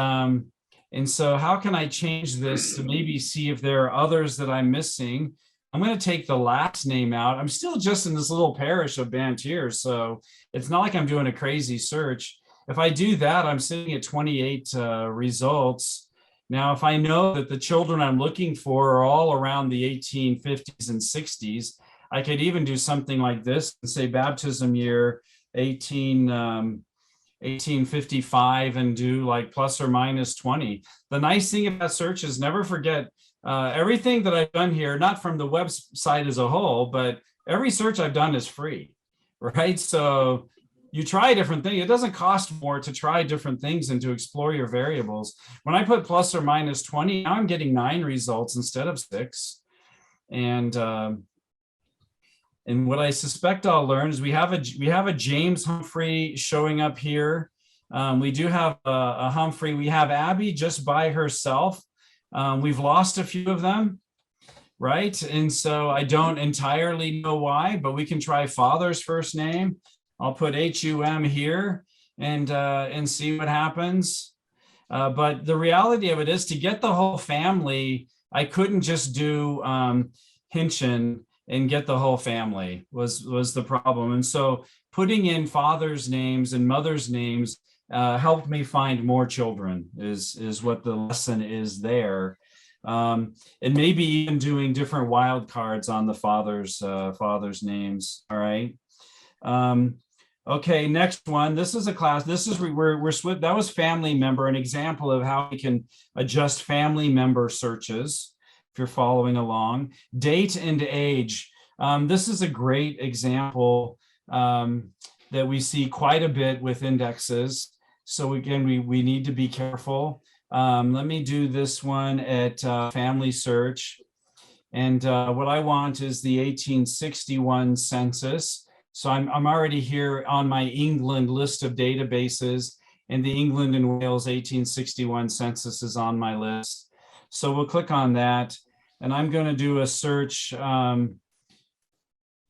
so how can I change this to maybe see if there are others that I'm missing? I'm going to take the last name out. I'm still just in this little parish of Bantier, so it's not like I'm doing a crazy search. If I do that, I'm sitting at 28 results. Now, if I know that the children I'm looking for are all around the 1850s and 60s, I could even do something like this and say baptism year 1855 and do like plus or minus 20. The nice thing about search is never forget everything that I've done here, not from the website as a whole, but every search I've done is free, right? So you try different things. It doesn't cost more to try different things and to explore your variables. When I put plus or minus 20, now I'm getting 9 results instead of 6. And what I suspect I'll learn is we have a James Humphrey showing up here. We do have a Humphrey. We have Abby just by herself. We've lost a few of them, right? And so I don't entirely know why, but we can try father's first name. I'll put HUM here and see what happens. But the reality of it is, to get the whole family, I couldn't just do Hinchin and get the whole family was the problem. And so putting in father's names and mother's names helped me find more children is what the lesson is there. And maybe even doing different wild cards on the father's names. All right. Okay, next one. This is a class. This is that was family member, an example of how we can adjust family member searches. If you're following along, date and age. This is a great example that we see quite a bit with indexes. So again, we need to be careful. Let me do this one at family search. And what I want is the 1861 census. So I'm already here on my England list of databases, and the England and Wales 1861 census is on my list. So we'll click on that, and I'm going to do a search. I'm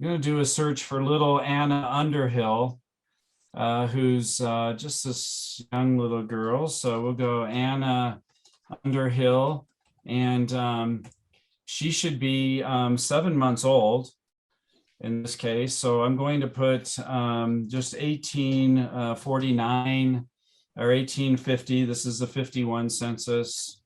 going to do a search for little Anna Underhill, who's just this young little girl. So we'll go Anna Underhill, and she should be 7 months old in this case. So I'm going to put just 1849 or 1850. This is the 51 census,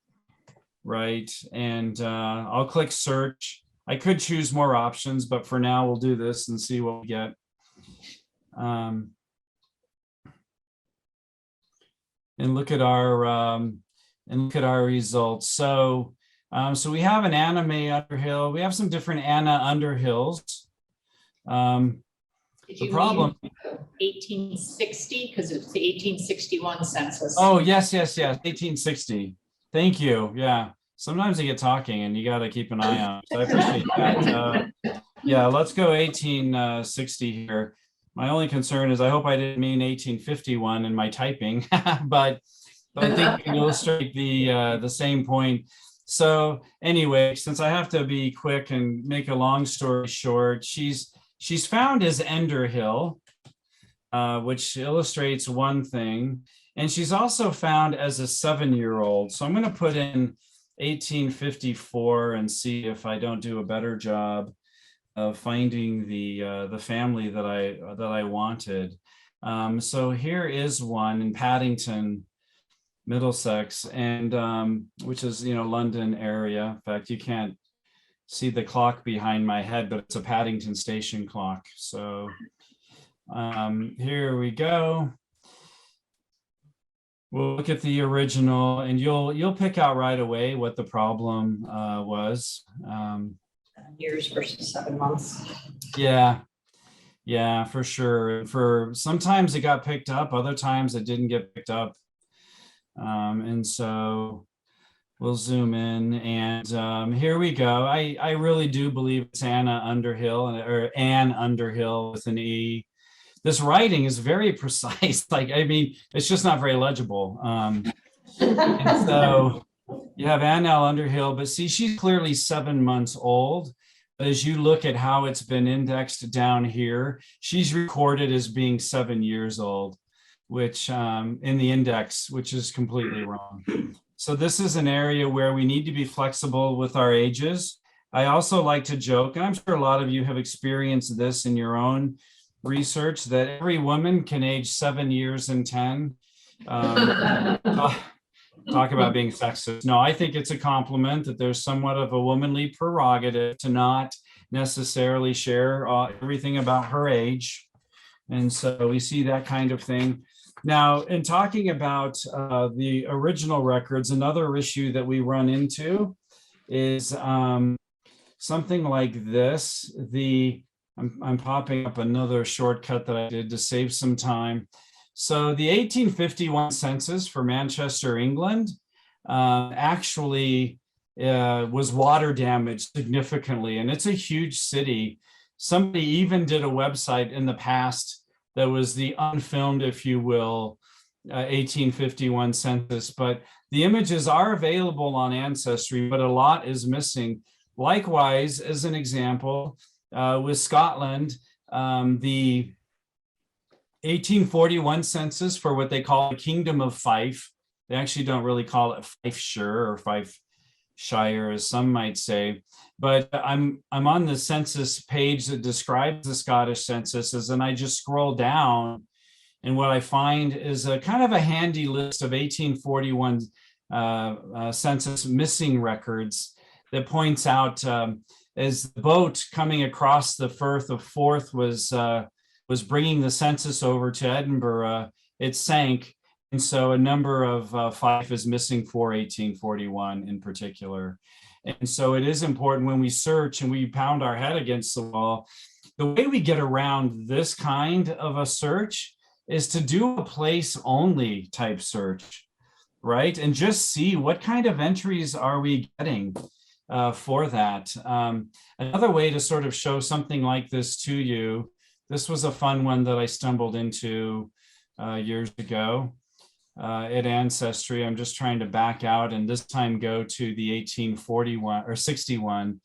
right? And I'll click search. I could choose more options, but for now we'll do this and see what we get. And look at our results. So so we have an Anna May Underhill. We have some different Anna Underhills. The problem 1860, because it's the 1861 census. Oh, yes, 1860. Thank you. Yeah, sometimes I get talking and you got to keep an eye on it. So I appreciate that. Yeah, let's go 1860 here. My only concern is I hope I didn't mean 1851 in my typing, but I think we can illustrate the same point. So anyway, since I have to be quick and make a long story short, she's found as Enderhill, which illustrates one thing. And she's also found as a 7-year-old. So I'm going to put in 1854 and see if I don't do a better job of finding the family that I wanted. So here is one in Paddington, Middlesex, and which is London area. In fact, you can't see the clock behind my head, but it's a Paddington station clock. So here we go. We'll look at the original, and you'll pick out right away what the problem was. Years versus 7 months. Yeah, for sure. For sometimes it got picked up, other times it didn't get picked up. And so we'll zoom in, and here we go. I really do believe it's Anna Underhill, or Anne Underhill with an E. This writing is very precise. Like, I mean, it's just not very legible. And so you have Anne L. Underhill, but see, she's clearly 7 months old. But as you look at how it's been indexed down here, she's recorded as being 7 years old, which in the index, which is completely wrong. So this is an area where we need to be flexible with our ages. I also like to joke, and I'm sure a lot of you have experienced this in your own research, that every woman can age 7 years and 10. Talk about being sexist. No, I think it's a compliment that there's somewhat of a womanly prerogative to not necessarily share everything about her age. And so we see that kind of thing. Now, in talking about the original records, another issue that we run into is something like this. I'm popping up another shortcut that I did to save some time. So the 1851 census for Manchester, England, actually was water damaged significantly, and it's a huge city. Somebody even did a website in the past that was the unfilmed, if you will, 1851 census, but the images are available on Ancestry, but a lot is missing. Likewise, as an example, with Scotland, the 1841 census for what they call the Kingdom of Fife. They actually don't really call it Fifeshire or Fifeshire, as some might say. But I'm on the census page that describes the Scottish censuses, and I just scroll down, and what I find is a kind of a handy list of 1841 census missing records that points out as the boat coming across the Firth of Forth was bringing the census over to Edinburgh, it sank. And so a number of Fife is missing for 1841 in particular. And so it is important when we search and we pound our head against the wall, the way we get around this kind of a search is to do a place only type search, right? And just see what kind of entries are we getting for that. Another way to sort of show something like this to you, this was a fun one that I stumbled into years ago at Ancestry. I'm just trying to back out and this time go to the 1841 or 61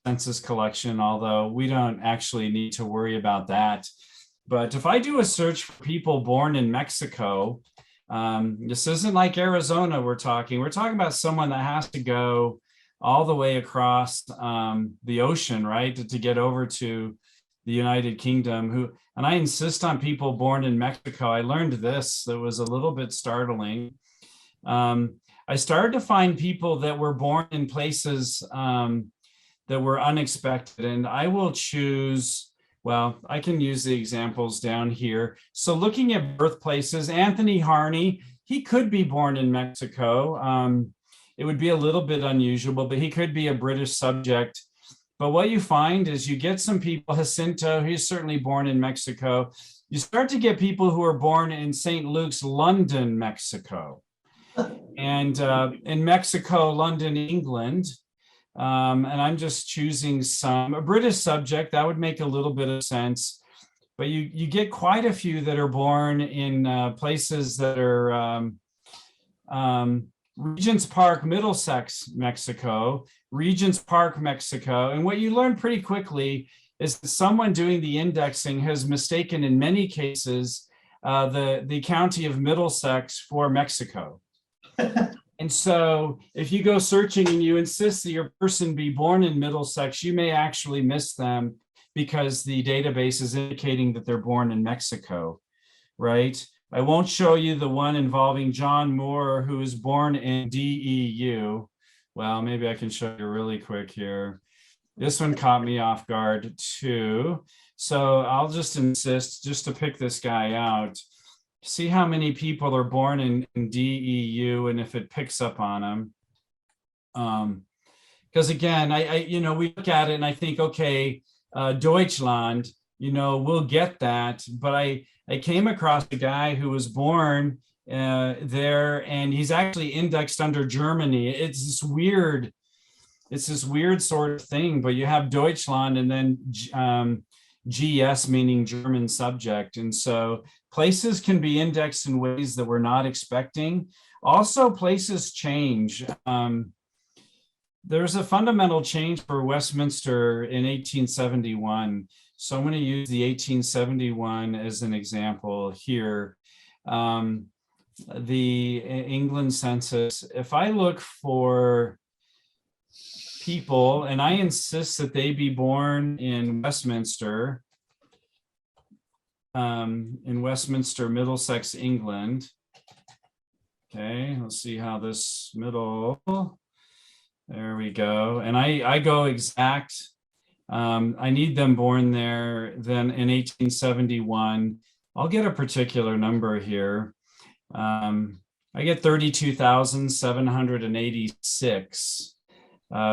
census collection, although we don't actually need to worry about that. But if I do a search for people born in Mexico, this isn't like Arizona we're talking about someone that has to go all the way across the ocean, right, to get over to the United Kingdom, and I insist on people born in Mexico. I learned this that was a little bit startling. I started to find people that were born in places that were unexpected, and I will choose, well, I can use the examples down here. So looking at birthplaces, Anthony Harney, he could be born in Mexico. It would be a little bit unusual, but he could be a British subject. But what you find is you get some people, Jacinto, he's certainly born in Mexico. You start to get people who are born in St. Luke's, London, Mexico. And in Mexico, London, England. And I'm just choosing a British subject, that would make a little bit of sense. But you get quite a few that are born in places that are Regent's Park, Middlesex, Mexico, Regent's Park, Mexico. And what you learn pretty quickly is that someone doing the indexing has mistaken in many cases the county of Middlesex for Mexico. And so if you go searching and you insist that your person be born in Middlesex, you may actually miss them because the database is indicating that they're born in Mexico, right? I won't show you the one involving John Moore, who was born in DEU. Well, maybe I can show you really quick here. This one caught me off guard too. So I'll just insist just to pick this guy out. See how many people are born in DEU and if it picks up on them. Because again, we look at it and I think, okay, Deutschland, we'll get that. But I came across a guy who was born there, and he's actually indexed under Germany. It's this weird sort of thing, but you have Deutschland and then GS meaning German subject. And so places can be indexed in ways that we're not expecting. Also, places change. There's a fundamental change for Westminster in 1871. So I'm going to use the 1871 as an example here. The England census, if I look for people, and I insist that they be born in Westminster, Middlesex, England. Okay, let's see how this middle, there we go. And I go exact. I need them born there then in 1871. I'll get a particular number here. I get 32,786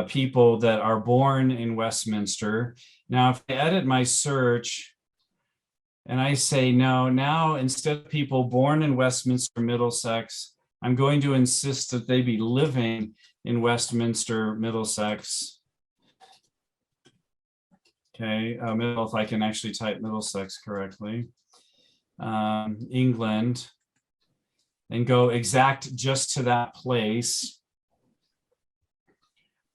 people that are born in Westminster. Now, if I edit my search and I say, no, now instead of people born in Westminster, Middlesex, I'm going to insist that they be living in Westminster, Middlesex. Okay, if I can actually type Middlesex correctly. England, and go exact just to that place.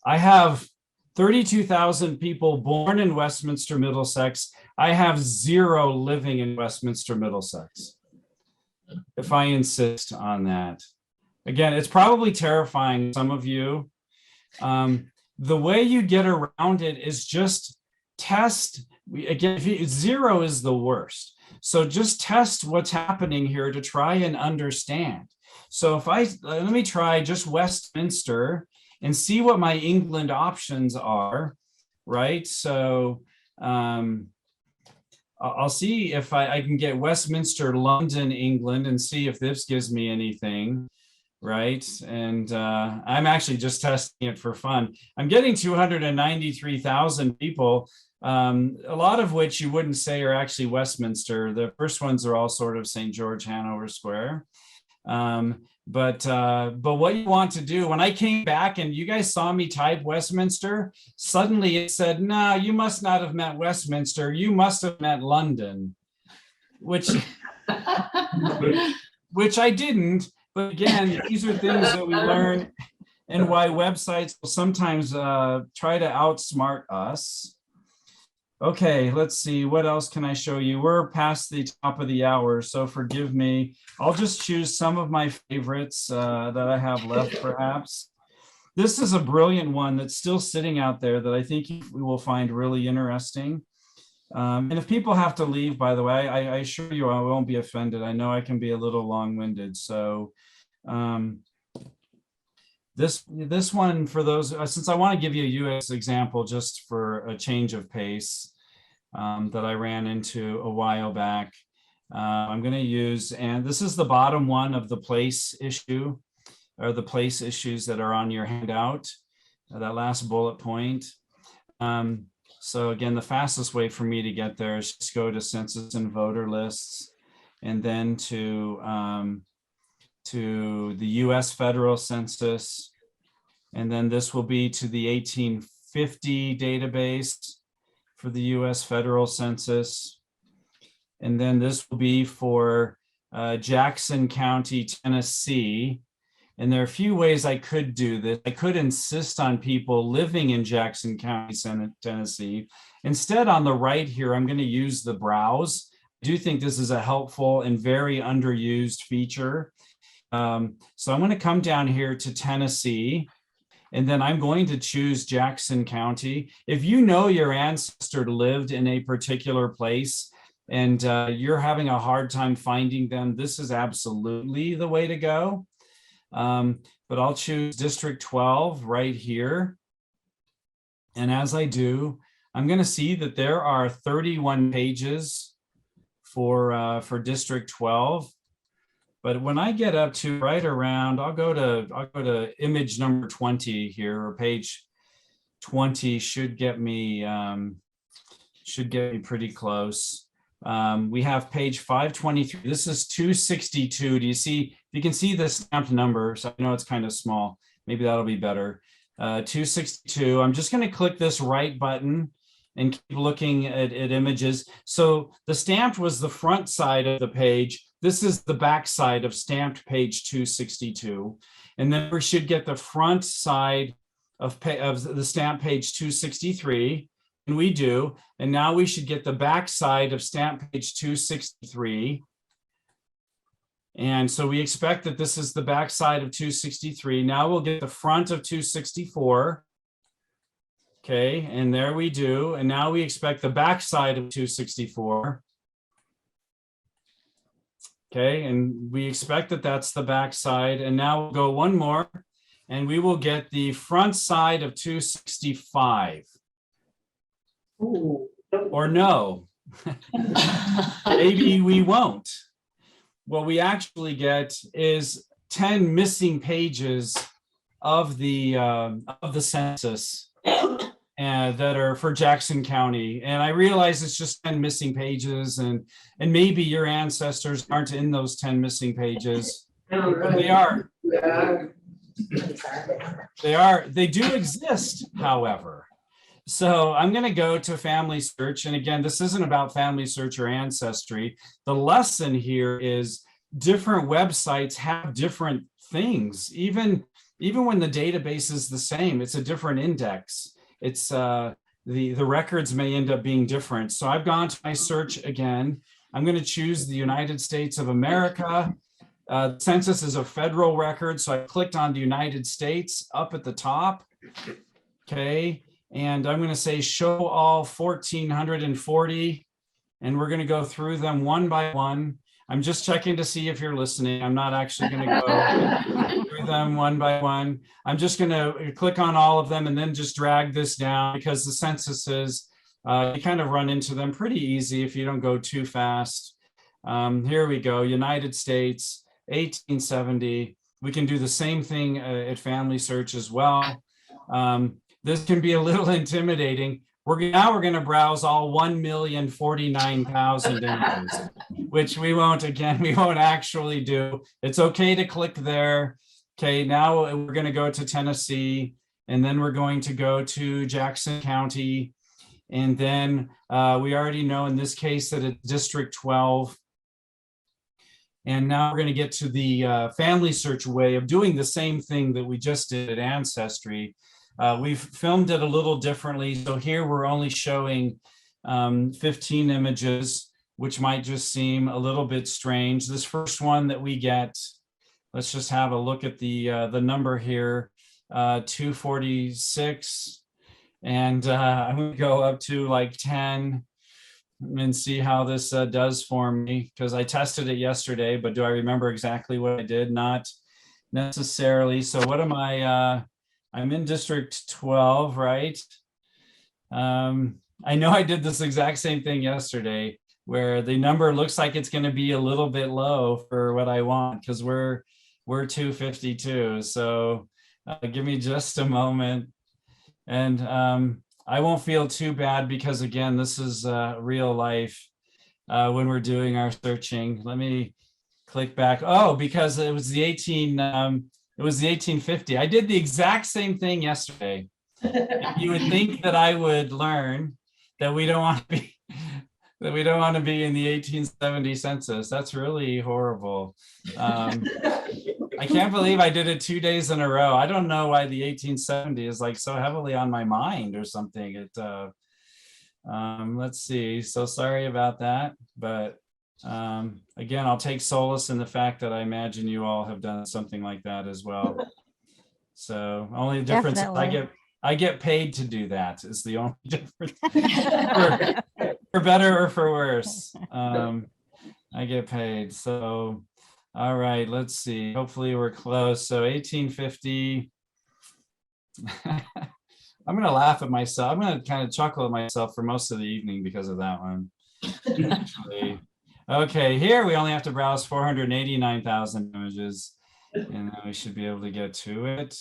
I have 32,000 people born in Westminster, Middlesex. I have 0 living in Westminster, Middlesex. If I insist on that. Again, it's probably terrifying to some of you. The way you get around it is just test. Again, 0 is the worst. So just test what's happening here to try and understand. So if let me try just Westminster and see what my England options are, right? So I'll see if I can get Westminster, London, England, and see if this gives me anything, right? And I'm actually just testing it for fun. I'm getting 293,000 people. A lot of which you wouldn't say are actually Westminster. The first ones are all sort of St. George, Hanover Square. But what you want to do, when I came back and you guys saw me type Westminster, suddenly it said, no, you must not have meant Westminster. You must have meant London, which I didn't. But again, these are things that we learn and why websites will sometimes try to outsmart us. Okay, let's see, what else can I show you? We're past the top of the hour, so forgive me. I'll just choose some of my favorites that I have left, perhaps. This is a brilliant one that's still sitting out there that I think we will find really interesting. And if people have to leave, by the way, I assure you I won't be offended. I know I can be a little long-winded, so this one for those, since I want to give you a US example just for a change of pace that I ran into a while back. I'm going to use, and this is the bottom one of the place issue, or the place issues that are on your handout, that last bullet point. So again, the fastest way for me to get there is just go to census and voter lists, and then to the US Federal Census. And then this will be to the 1850 database for the US Federal Census. And then this will be for Jackson County, Tennessee. And there are a few ways I could do this. I could insist on people living in Jackson County, Tennessee. Instead, on the right here, I'm going to use the browse. I do think this is a helpful and very underused feature. So I'm going to come down here to Tennessee, and then I'm going to choose Jackson County. If you know your ancestor lived in a particular place and you're having a hard time finding them, this is absolutely the way to go. But I'll choose District 12 right here. And as I do, I'm going to see that there are 31 pages for District 12. But when I get up to right around, I'll go to image number 20 here, or page 20 should get me pretty close. We have page 523. This is 262. Do you see? You can see the stamped number, so I know it's kind of small. Maybe that'll be better. 262. I'm just going to click this right button and keep looking at images. So the stamped was the front side of the page. This is the back side of stamped page 262. And then we should get the front side of the stamped page 263. And we do. And now we should get the back side of stamped page 263. And so we expect that this is the back side of 263. Now we'll get the front of 264. Okay, and there we do. And now we expect the backside of 264. Okay, and we expect that that's the backside. And now we'll go one more, and we will get the front side of 265. Or no, maybe we won't. What we actually get is 10 missing pages of the census that are for Jackson County. And I realize it's just 10 missing pages, and maybe your ancestors aren't in those 10 missing pages. But they are. They do exist, however. So I'm going to go to family search. And again, this isn't about family search or ancestry. The lesson here is different websites have different things. Even when the database is the same, it's a different index. It's the records may end up being different. So I've gone to my search again. I'm going to choose the United States of America. Census is a federal record. So I clicked on the United States up at the top. Okay. And I'm going to say show all 1,440, and we're going to go through them one by one. I'm just checking to see if you're listening. I'm not actually going to go through them one by one. I'm just going to click on all of them and then just drag this down, because the censuses, you kind of run into them pretty easy if you don't go too fast. Here we go, United States, 1870. We can do the same thing at family search as well. This can be a little intimidating. Now we're going to browse all 1,049,000 images, which we won't actually do. It's okay to click there. Okay, now we're going to go to Tennessee, and then we're going to go to Jackson County. And then we already know in this case that it's District 12. And now we're going to get to the family search way of doing the same thing that we just did at Ancestry. We've filmed it a little differently. So here we're only showing 15 images, which might just seem a little bit strange. This first one that we get, let's just have a look at the number here, 246. And I'm going to go up to like 10 and see how this does for me, because I tested it yesterday, but do I remember exactly what I did? Not necessarily. So what am I? I'm in District 12, right? I know I did this exact same thing yesterday, where the number looks like it's going to be a little bit low for what I want, because we're 252. So give me just a moment, and I won't feel too bad, because again, this is real life when we're doing our searching. Let me click back. Oh, because it was the 1850. I did the exact same thing yesterday. You would think that I would learn that we don't want to be in the 1870 census. That's really horrible. I can't believe I did it 2 days in a row. I don't know why the 1870 is like so heavily on my mind or something. Let's see. So sorry about that, but again, I'll take solace in the fact that I imagine you all have done something like that as well. So only difference is I get paid to do that is the only difference. for better or for worse. I get paid. So all right, let's see. Hopefully we're close. So 1850. I'm going to laugh at myself. I'm going to kind of chuckle at myself for most of the evening because of that one. Actually. Okay, here we only have to browse 489,000 images, and then we should be able to get to it.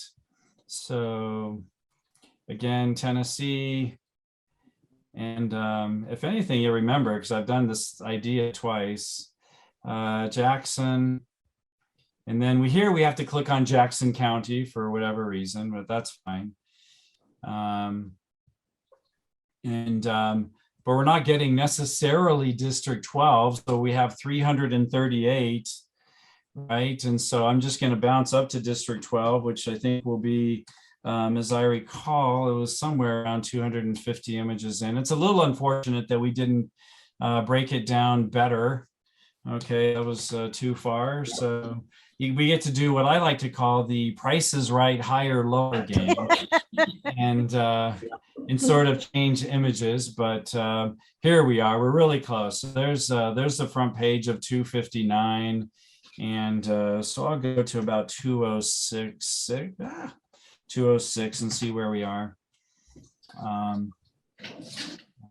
So again, Tennessee. And if anything, you remember, because I've done this idea twice, Jackson. And then we have to click on Jackson County for whatever reason, but that's fine. But we're not getting necessarily District 12, so we have 338, right? And so I'm just going to bounce up to District 12, which I think will be, as I recall, it was somewhere around 250 images in. It's a little unfortunate that we didn't break it down better. Okay, that was too far. So we get to do what I like to call the Price is Right higher lower game. and sort of change images, but here we are. We're really close. So there's the front page of 259, and so I'll go to about 206 and see where we are.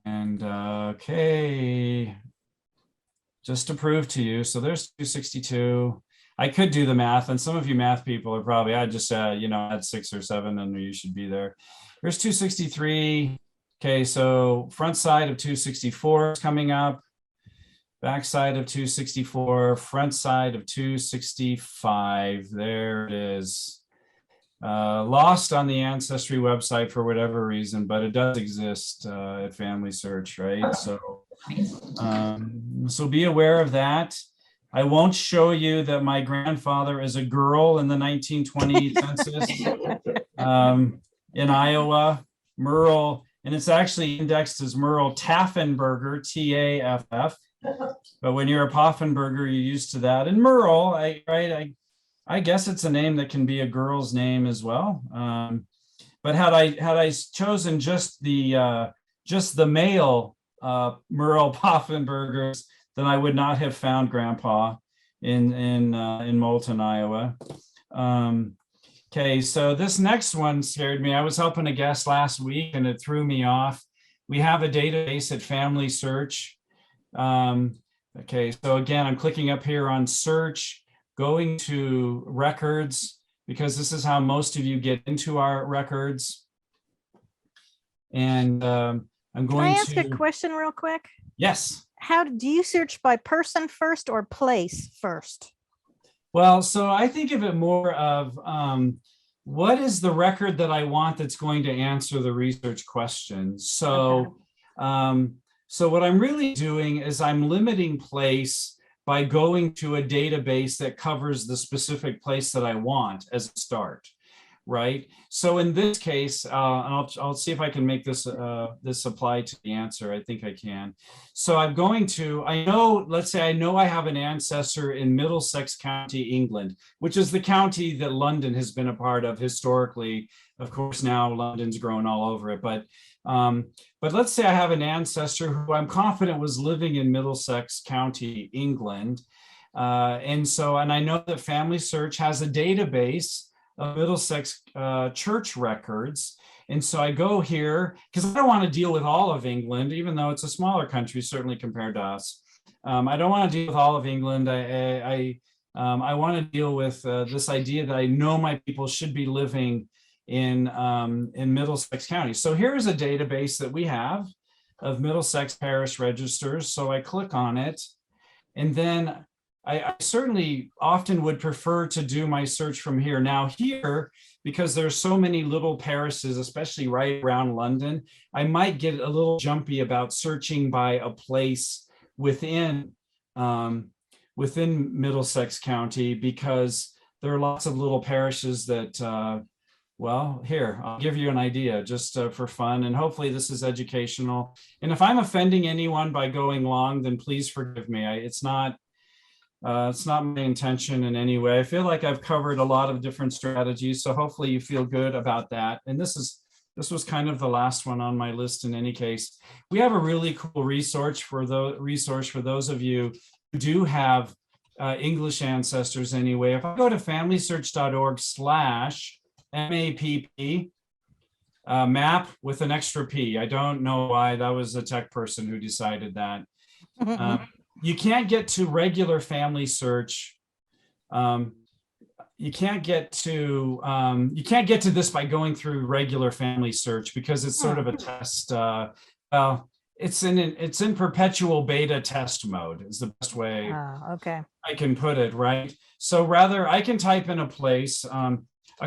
Okay, just to prove to you, so there's 262. I could do the math, and some of you math people are probably, I'd just add 6 or 7 and you should be there. Here's 263. Okay, so front side of 264 is coming up, back side of 264, front side of 265. There it is. Lost on the Ancestry website for whatever reason, but it does exist at Family Search, right? So be aware of that. I won't show you that my grandfather is a girl in the 1920 census in Iowa, Merle, and it's actually indexed as Merle Taffenberger, T-A-F-F. But when you're a Poffenberger, you're used to that. And Merle, I guess it's a name that can be a girl's name as well. But had I chosen just the male Merle Poffenbergers, then I would not have found Grandpa in Moulton, Iowa. Okay, so this next one scared me. I was helping a guest last week and it threw me off. We have a database at Family Search. Okay, so again, I'm clicking up here on search, going to records, because this is how most of you get into our records. And I'm going to- Can I ask a question real quick? Yes. How do you search by person first or place first? Well, so I think of it more of what is the record that I want that's going to answer the research question. So, so what I'm really doing is I'm limiting place by going to a database that covers the specific place that I want as a start, right? So in this case, I'll see if I can make this this apply to the answer. I think I can. So I'm going to, let's say I know I have an ancestor in Middlesex County, England, which is the county that London has been a part of historically. Of course, now London's grown all over it, but let's say I have an ancestor who I'm confident was living in Middlesex County, England. And I know that Family Search has a database of Middlesex church records. And so I go here because I don't want to deal with all of England, even though it's a smaller country, certainly compared to us. I don't want to deal with all of England. I want to deal with this idea that I know my people should be living in Middlesex County. So here's a database that we have of Middlesex parish registers. So I click on it, and then I certainly often would prefer to do my search from here. Now here, because there's so many little parishes, especially right around London, I might get a little jumpy about searching by a place within Middlesex County, because there are lots of little parishes that, well, here, I'll give you an idea just for fun, and hopefully this is educational. And if I'm offending anyone by going long, then please forgive me. It's not my intention in any way. I feel like I've covered a lot of different strategies, so hopefully you feel good about that. And this was kind of the last one on my list in any case. We have a really cool resource for those of you who do have English ancestors anyway. If I go to familysearch.org/MAPP, map with an extra P. I don't know why. That was a tech person who decided that. You can't get to regular Family Search. You can't get to this by going through regular Family Search, because it's sort of a test. Well, it's in perpetual beta test mode is the best way Okay. I can put it, right? So rather, I can type in a place, a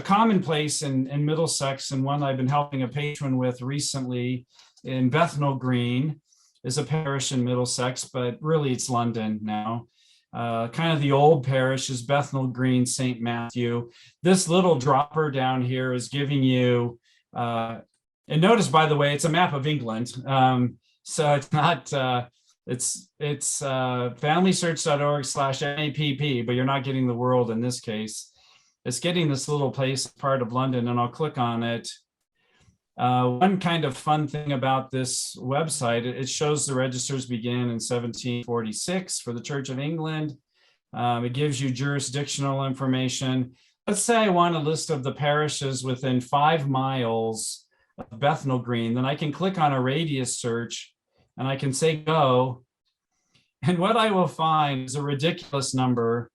common place in Middlesex, and one I've been helping a patron with recently in Bethnal Green is a parish in Middlesex, but really it's London now. Kind of the old parish is Bethnal Green, St. Matthew. This little dropper down here is giving you, and notice, by the way, it's a map of England. So it's not, it's familysearch.org/MAPP, but you're not getting the world in this case. It's getting this little place, part of London, and I'll click on it. One kind of fun thing about this website, it shows the registers begin in 1746 for the Church of England. It gives you jurisdictional information. Let's say I want a list of the parishes within 5 miles of Bethnal Green, then I can click on a radius search and I can say go. And what I will find is a ridiculous number.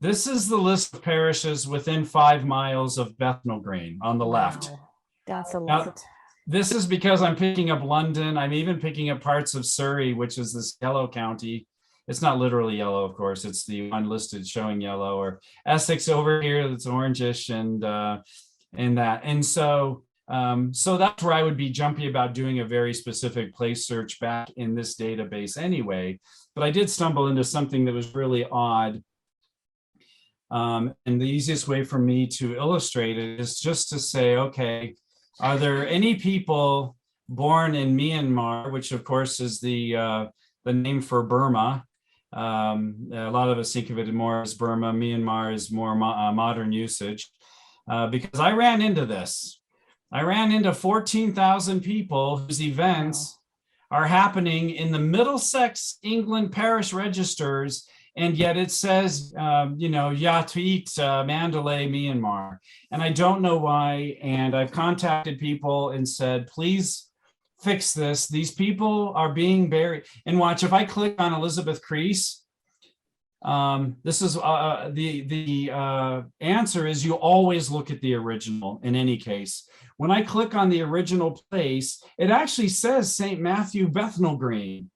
This is the list of parishes within 5 miles of Bethnal Green on the left. Wow, that's a Now, lot. this is because I'm picking up London. I'm even picking up parts of Surrey, which is this yellow county. It's not literally yellow, of course. It's the one listed showing yellow, or Essex over here that's orangish, and that. And so that's where I would be jumpy about doing a very specific place search back in this database anyway. But I did stumble into something that was really odd. And the easiest way for me to illustrate it is just to say, okay, are there any people born in Myanmar, which of course is the name for Burma? A lot of us think of it more as Burma. Myanmar is more modern usage, because I ran into this. I ran into 14,000 people whose events are happening in the Middlesex, England parish registers, and yet it says, Yatuit, Mandalay, Myanmar. And I don't know why. And I've contacted people and said, please fix this. These people are being buried. And watch, if I click on Elizabeth Crease, this is the answer is you always look at the original in any case. When I click on the original place, it actually says St. Matthew, Bethnal Green.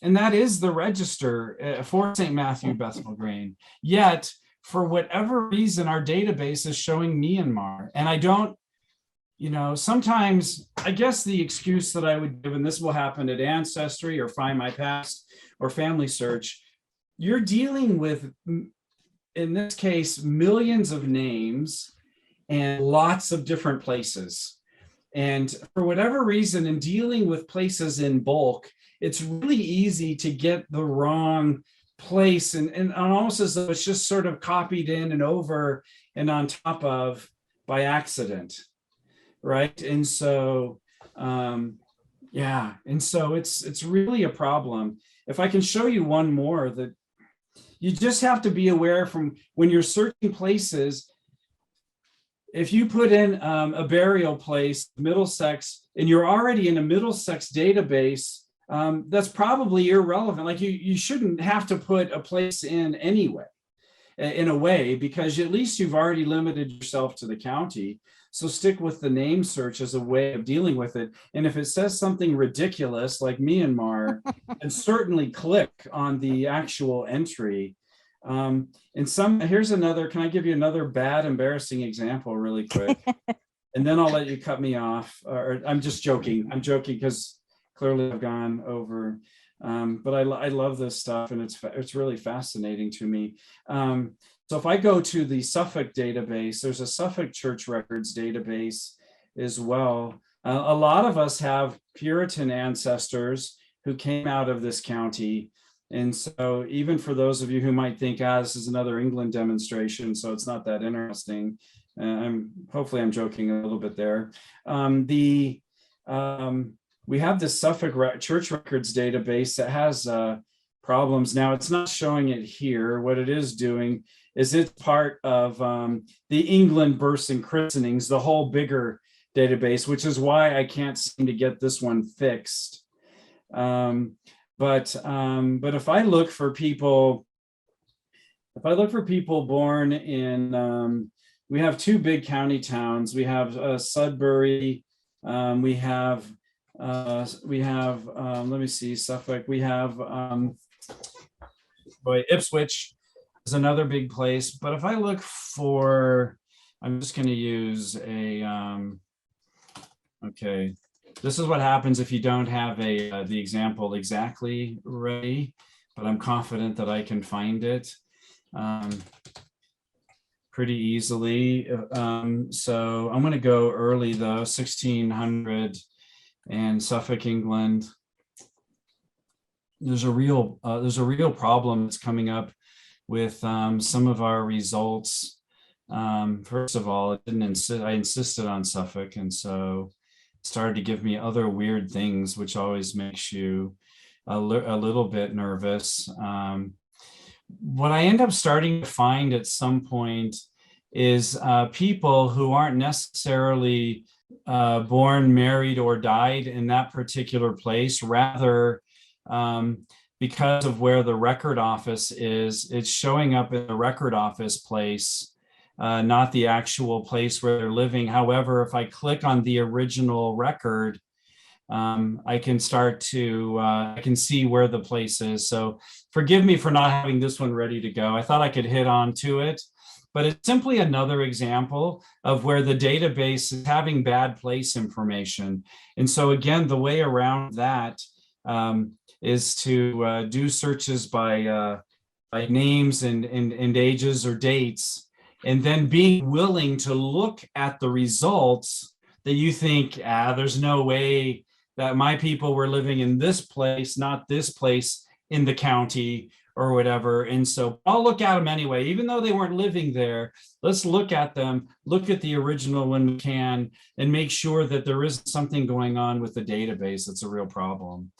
And that is the register for St. Matthew, Bethnal Green. Yet, for whatever reason, our database is showing Myanmar. And I don't, sometimes I guess the excuse that I would give, and this will happen at Ancestry or Find My Past or Family Search, you're dealing with, in this case, millions of names and lots of different places. And for whatever reason, in dealing with places in bulk, it's really easy to get the wrong place and almost as though it's just sort of copied in and over and on top of by accident, right? And so, it's really a problem. If I can show you one more, that you just have to be aware from when you're searching places, if you put in a burial place, Middlesex, and you're already in a Middlesex database, that's probably irrelevant. Like you shouldn't have to put a place in anyway, in a way, because at least you've already limited yourself to the county. So stick with the name search as a way of dealing with it. And if it says something ridiculous like Myanmar, then certainly click on the actual entry. Here's another, can I give you another bad, embarrassing example really quick? And then I'll let you cut me off. Or I'm just joking. I'm joking because clearly I've gone over, but I love this stuff, and it's really fascinating to me. So if I go to the Suffolk database, there's a Suffolk church records database as well. A lot of us have Puritan ancestors who came out of this county. And so even for those of you who might think, this is another England demonstration, so it's not that interesting. Hopefully I'm joking a little bit there. We have this Suffolk church records database that has problems. Now it's not showing it here. What it is doing is it's part of the England births and christenings, the whole bigger database, which is why I can't seem to get this one fixed. But if I look for people, born in, we have 2 big county towns. We have Sudbury. We have let me see, Suffolk. We have Ipswich is another big place. But if I look for, I'm just going to use okay. This is what happens if you don't have the example exactly ready, but I'm confident that I can find it pretty easily. So I'm going to go early though, 1600 and Suffolk, England. There's a real problem that's coming up with some of our results. First of all, it didn't insist. I insisted on Suffolk, and so it started to give me other weird things, which always makes you a little bit nervous. What I end up starting to find at some point is people who aren't necessarily born, married, or died in that particular place. Rather, because of where the record office is, it's showing up in the record office place, not the actual place where they're living. However, if I click on the original record, I can start to, I can see where the place is. So forgive me for not having this one ready to go. I thought I could hit on to it, but it's simply another example of where the database is having bad place information. And so again, the way around that is to do searches by names and ages or dates, and then being willing to look at the results that you think, there's no way that my people were living in this place, not this place in the county or whatever. And so I'll look at them anyway, even though they weren't living there. Let's look at them, look at the original when we can, and make sure that there is something going on with the database that's a real problem.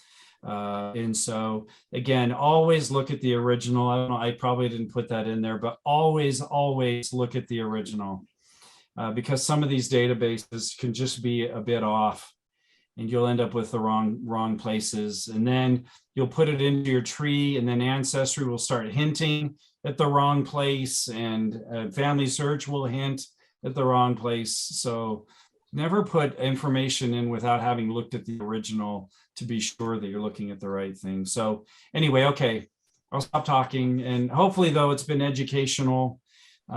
And so again, always look at the original. I don't know, I probably didn't put that in there, but always look at the original, because some of these databases can just be a bit off, and you'll end up with the wrong places. And then you'll put it into your tree, and then Ancestry will start hinting at the wrong place, and Family Search will hint at the wrong place. So never put information in without having looked at the original to be sure that you're looking at the right thing. So anyway, okay, I'll stop talking. And hopefully, though, it's been educational in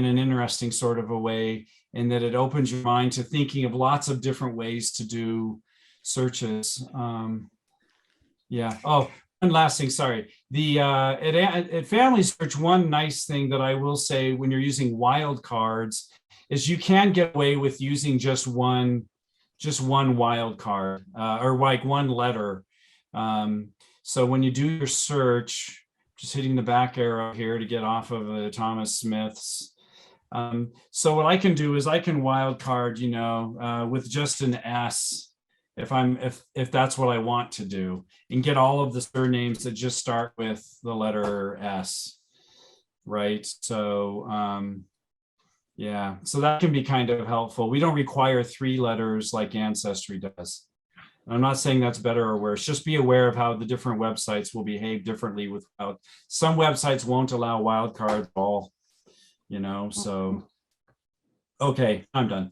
an interesting sort of a way, and that it opens your mind to thinking of lots of different ways to do searches. Yeah. Oh, one last thing, sorry. At Family Search, one nice thing that I will say when you're using wildcards is you can get away with using just one wildcard, or like one letter. So when you do your search, just hitting the back arrow here to get off of the Thomas Smiths. So what I can do is I can wildcard, with just an S, if that's what I want to do, and get all of the surnames that just start with the letter S, right? So yeah, so that can be kind of helpful. We don't require 3 letters like Ancestry does. I'm not saying that's better or worse. Just be aware of how the different websites will behave differently without. Some websites won't allow wildcards at all, so. Okay, I'm done.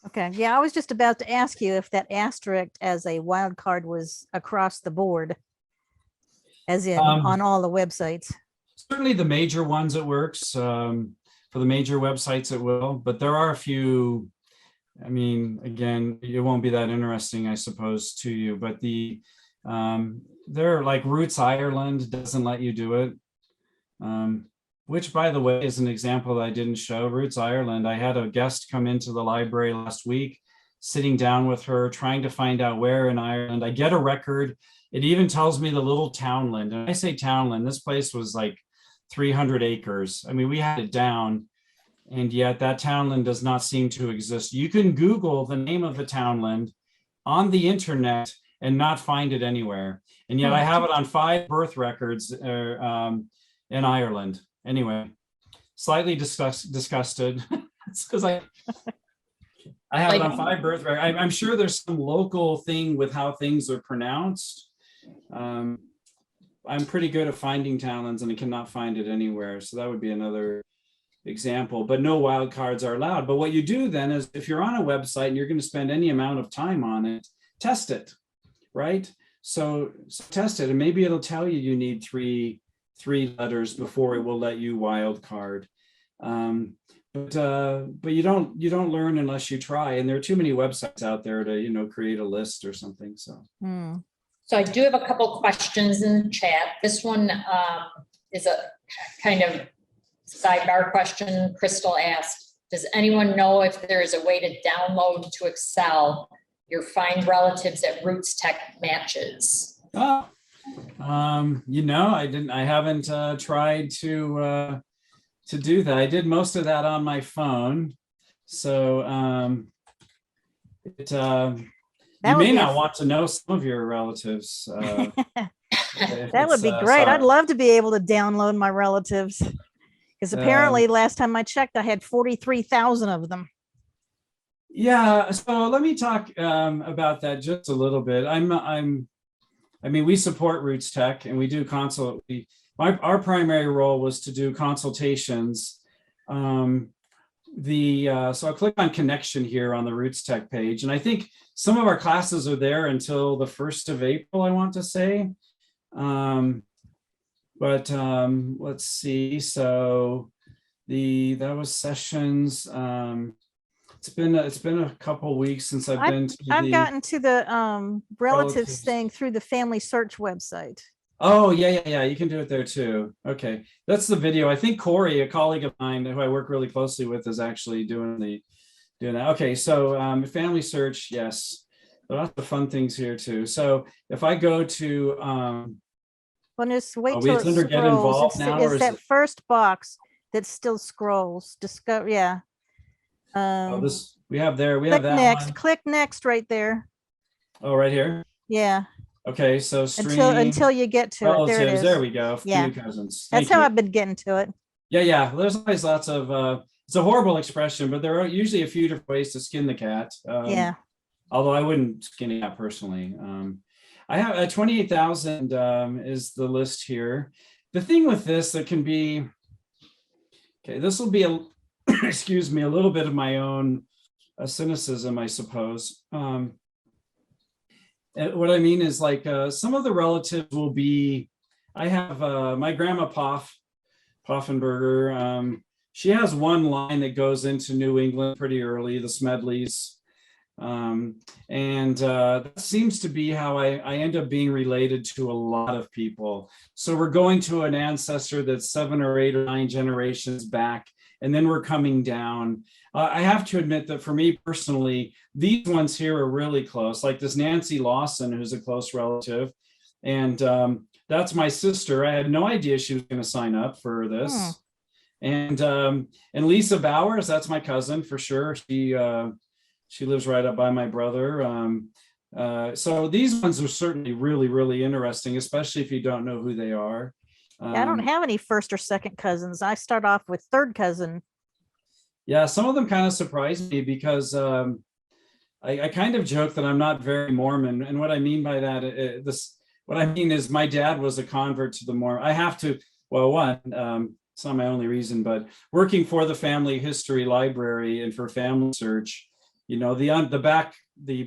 Okay, yeah, I was just about to ask you if that asterisk as a wild card was across the board, as in on all the websites. Certainly the major ones it works. For the major websites it will, but there are a few. I mean, again, it won't be that interesting, I suppose, to you, but they're like Roots Ireland doesn't let you do it. Which, by the way, is an example that I didn't show. Roots Ireland, I had a guest come into the library last week, sitting down with her, trying to find out where in Ireland. I get a record. It even tells me the little townland. And I say townland, this place was like 300 acres. I mean, we had it down, and yet that townland does not seem to exist. You can Google the name of the townland on the internet and not find it anywhere. And yet I have it on 5 birth records in Ireland. Anyway, slightly disgusted. It's because I have it on 5 birth records. I'm sure there's some local thing with how things are pronounced. I'm pretty good at finding townlands, and I cannot find it anywhere. So that would be another example, but no wildcards are allowed. But what you do then is, if you're on a website and you're going to spend any amount of time on it, test it, right? So test it, and maybe it'll tell you need three letters before it will let you wildcard. But you don't learn unless you try, and there are too many websites out there to create a list or something. So. So I do have a couple questions in the chat. This one is a kind of sidebar question. Crystal asked, does anyone know if there is a way to download to Excel your find relatives at Roots Tech matches? I haven't tried to do that. I did most of that on my phone. So you That would may be a not want to know some of your relatives. That would be great. I'd love to be able to download my relatives. Because apparently last time I checked, I had 43,000 of them. Yeah, so let me talk about that just a little bit. I mean, we support Roots Tech and we do our primary role was to do consultations. So I'll click on connection here on the Roots Tech page. And I think some of our classes are there until the 1st of April, I want to say. Let's see. So that was sessions. It's been a couple weeks since I've been to I've gotten to the relatives relatives. thing through the Family Search website. Oh, yeah. You can do it there too. Okay. That's the video. I think Corey, a colleague of mine who I work really closely with, is actually doing that. Okay. So Family Search, yes. Lots of fun things here too. So if I go to Well, just wait it's till it under Get scrolls. Involved now, or It's is that it- first box that still scrolls. Discover, yeah. we have Click that next. one. Click next right there. Oh, right here. Yeah. Okay, so stream Until you get to it. There it relatives. is. There we go. Yeah. Few cousins. That's Thank how you. I've been getting to it. Yeah. There's always lots of it's a horrible expression, but there are usually a few different ways to skin the cat. Yeah. Although I wouldn't skin a cat personally. I have 28,000 is the list here. The thing with this that can be, okay, this will be excuse me, a little bit of my own cynicism, I suppose. And what I mean is like some of the relatives will be, I have my grandma Poffenberger. She has one line that goes into New England pretty early, the Smedleys. That seems to be how I end up being related to a lot of people. So we're going to an ancestor that's 7 or 8 or 9 generations back, and then we're coming down. I have to admit that for me personally, these ones here are really close, like this Nancy Lawson, who's a close relative. And that's my sister. I had no idea she was going to sign up for this. And Lisa Bowers, that's my cousin for sure. She lives right up by my brother. So these ones are certainly really, really interesting, especially if you don't know who they are. I don't have any first or second cousins. I start off with third cousin. Yeah, some of them kind of surprised me because I kind of joke that I'm not very Mormon. And what I mean by that, what I mean is my dad was a convert to the Mormon. I have to, well, one, it's not my only reason, but working for the Family History Library and for Family Search, you know, the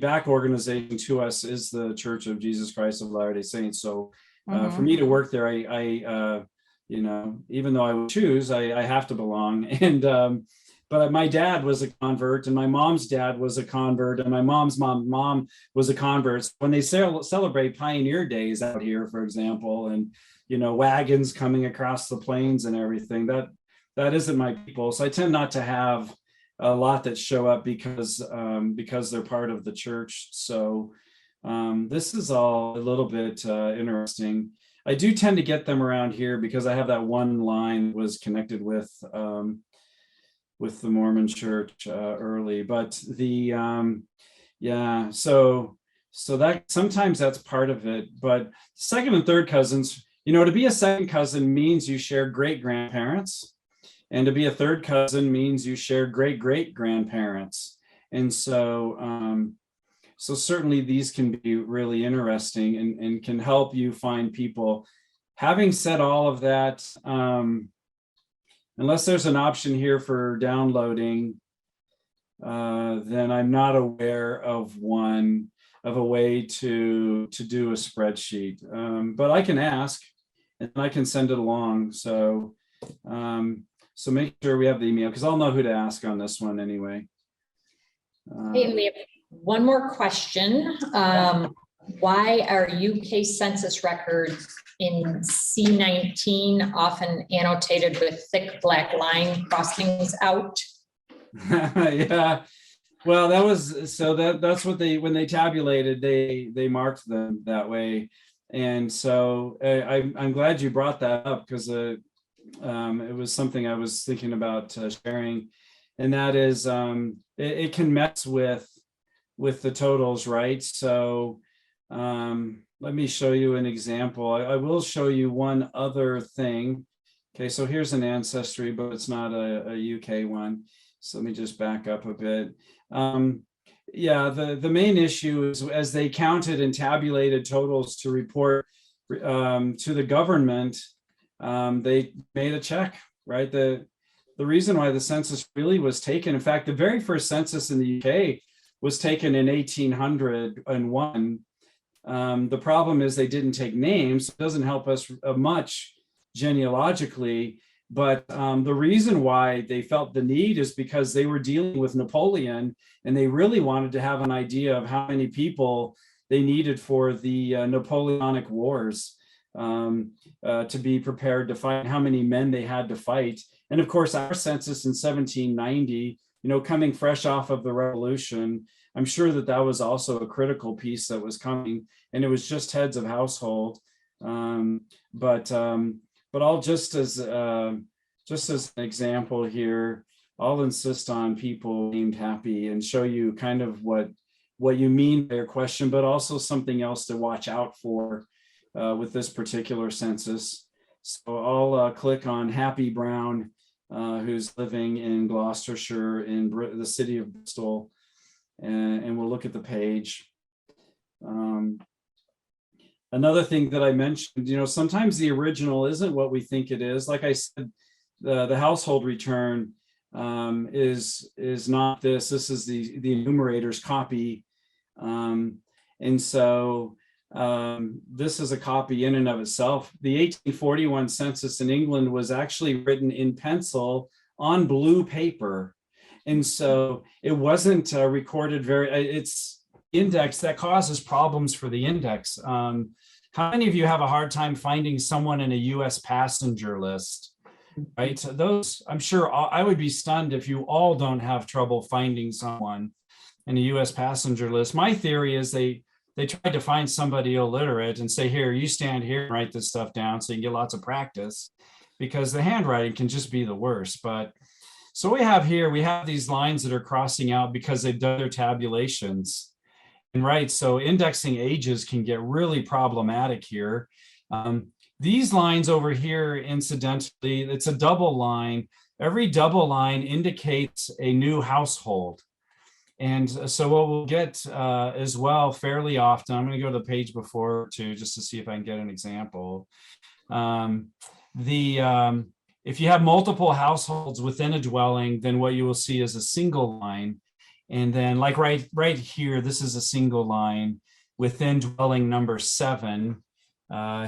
back organization to us is the Church of Jesus Christ of Latter-day Saints. So for me to work there, I you know, even though I would choose, I have to belong. And but my dad was a convert, and my mom's dad was a convert, and my mom's mom was a convert. So when they celebrate Pioneer Days out here, for example, and you know, wagons coming across the plains and everything, that isn't my people. So I tend not to have a lot that show up because they're part of the church. So this is all a little bit interesting. I do tend to get them around here because I have that one line that was connected with the Mormon Church early. But yeah, so that sometimes that's part of it. But second and third cousins, you know, to be a second cousin means you share great grandparents. And to be a third cousin means you share great great grandparents. And so so certainly these can be really interesting and can help you find people. Having said all of that, unless there's an option here for downloading, then I'm not aware of a way to do a spreadsheet. But I can ask and I can send it along. So so make sure we have the email because I'll know who to ask on this one anyway. Hey, we have one more question. Why are UK census records in C19 often annotated with thick black line crossings out? Yeah, well, that's what when they tabulated, they marked them that way. And so I'm glad you brought that up because it was something I was thinking about sharing, and that is it can mess with the totals, right? So let me show you an example. I will show you one other thing. Okay, so here's an Ancestry, but it's not a UK one. So let me just back up a bit. Yeah, the main issue is as they counted and tabulated totals to report to the government, they made a check, right? The reason why the census really was taken, in fact, the very first census in the UK was taken in 1801. The problem is they didn't take names. It doesn't help us much genealogically, but the reason why they felt the need is because they were dealing with Napoleon, and they really wanted to have an idea of how many people they needed for the Napoleonic Wars, to be prepared to fight, how many men they had to fight. And of course, our census in 1790, coming fresh off of the Revolution, I'm sure that was also a critical piece that was coming, and it was just heads of household. But I'll just as an example here, I'll insist on people named Happy and show you kind of what you mean by your question, but also something else to watch out for with this particular census. So I'll click on Happy Brown, who's living in Gloucestershire in the city of Bristol, and we'll look at the page. Another thing that I mentioned, sometimes the original isn't what we think it is. Like I said, the household return is not this. This is the enumerator's copy, and so this is a copy in and of itself. The 1841 census in England was actually written in pencil on blue paper, and so it wasn't recorded it's index that causes problems for the index. How many of you have a hard time finding someone in a US passenger list, right? Those, I'm sure I would be stunned if you all don't have trouble finding someone in a US passenger list. My theory is they tried to find somebody illiterate and say, here, you stand here and write this stuff down so you can get lots of practice, because the handwriting can just be the worst. But so we have these lines that are crossing out because they've done their tabulations. And right, so indexing ages can get really problematic here. These lines over here, incidentally, it's a double line. Every double line indicates a new household. And so what we'll get as well fairly often, I'm going to go to the page before too, just to see if I can get an example. If you have multiple households within a dwelling, then what you will see is a single line. And then like right here, this is a single line within dwelling number 7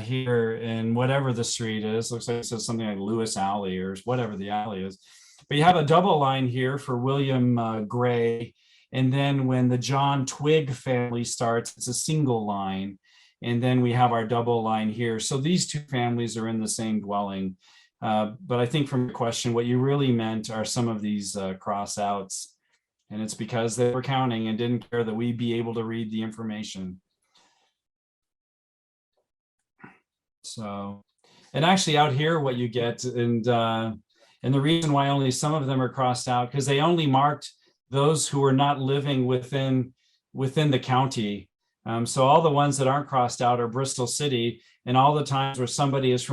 here in whatever the street is. Looks like it says something like Lewis Alley or whatever the alley is. But you have a double line here for William Gray. And then when the John Twig family starts, it's a single line. And then we have our double line here. So these two families are in the same dwelling. But I think from your question, what you really meant are some of these cross outs. And it's because they were counting and didn't care that we be able to read the information. So, and actually out here, what you get, and the reason why only some of them are crossed out, because they only marked those who are not living within the county. So all the ones that aren't crossed out are Bristol City, and all the times where somebody is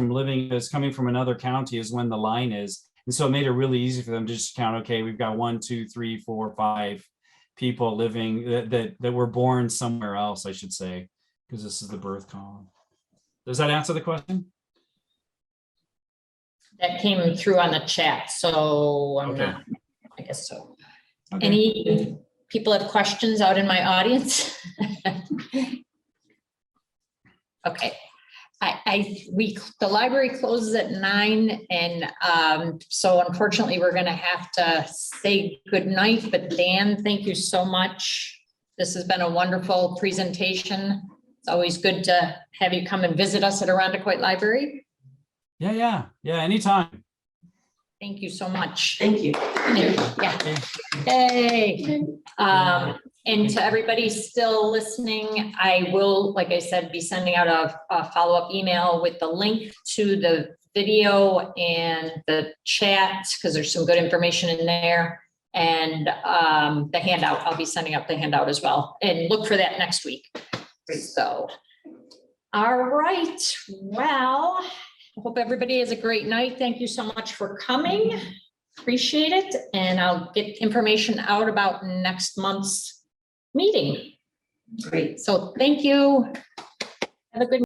coming from another county is when the line is. And so it made it really easy for them to just count, okay, we've got 1, 2, 3, 4, 5 people living that were born somewhere else, I should say, because this is the birth column. Does that answer the question? That came through on the chat, so I guess so. Okay. Any people have questions out in my audience? Okay. The library closes at 9, and so unfortunately we're going to have to say good night. But Dan, thank you so much. This has been a wonderful presentation. It's always good to have you come and visit us at Arundecoit Library. Yeah, anytime. Thank you so much. Thank you. Yeah. Hey. And to everybody still listening, I will, like I said, be sending out a follow-up email with the link to the video and the chat, because there's some good information in there. And the handout, I'll be sending out the handout as well. And look for that next week. So, all right, well, I hope everybody has a great night. Thank you so much for coming. Appreciate it. And I'll get information out about next month's meeting. Great. So thank you. Have a good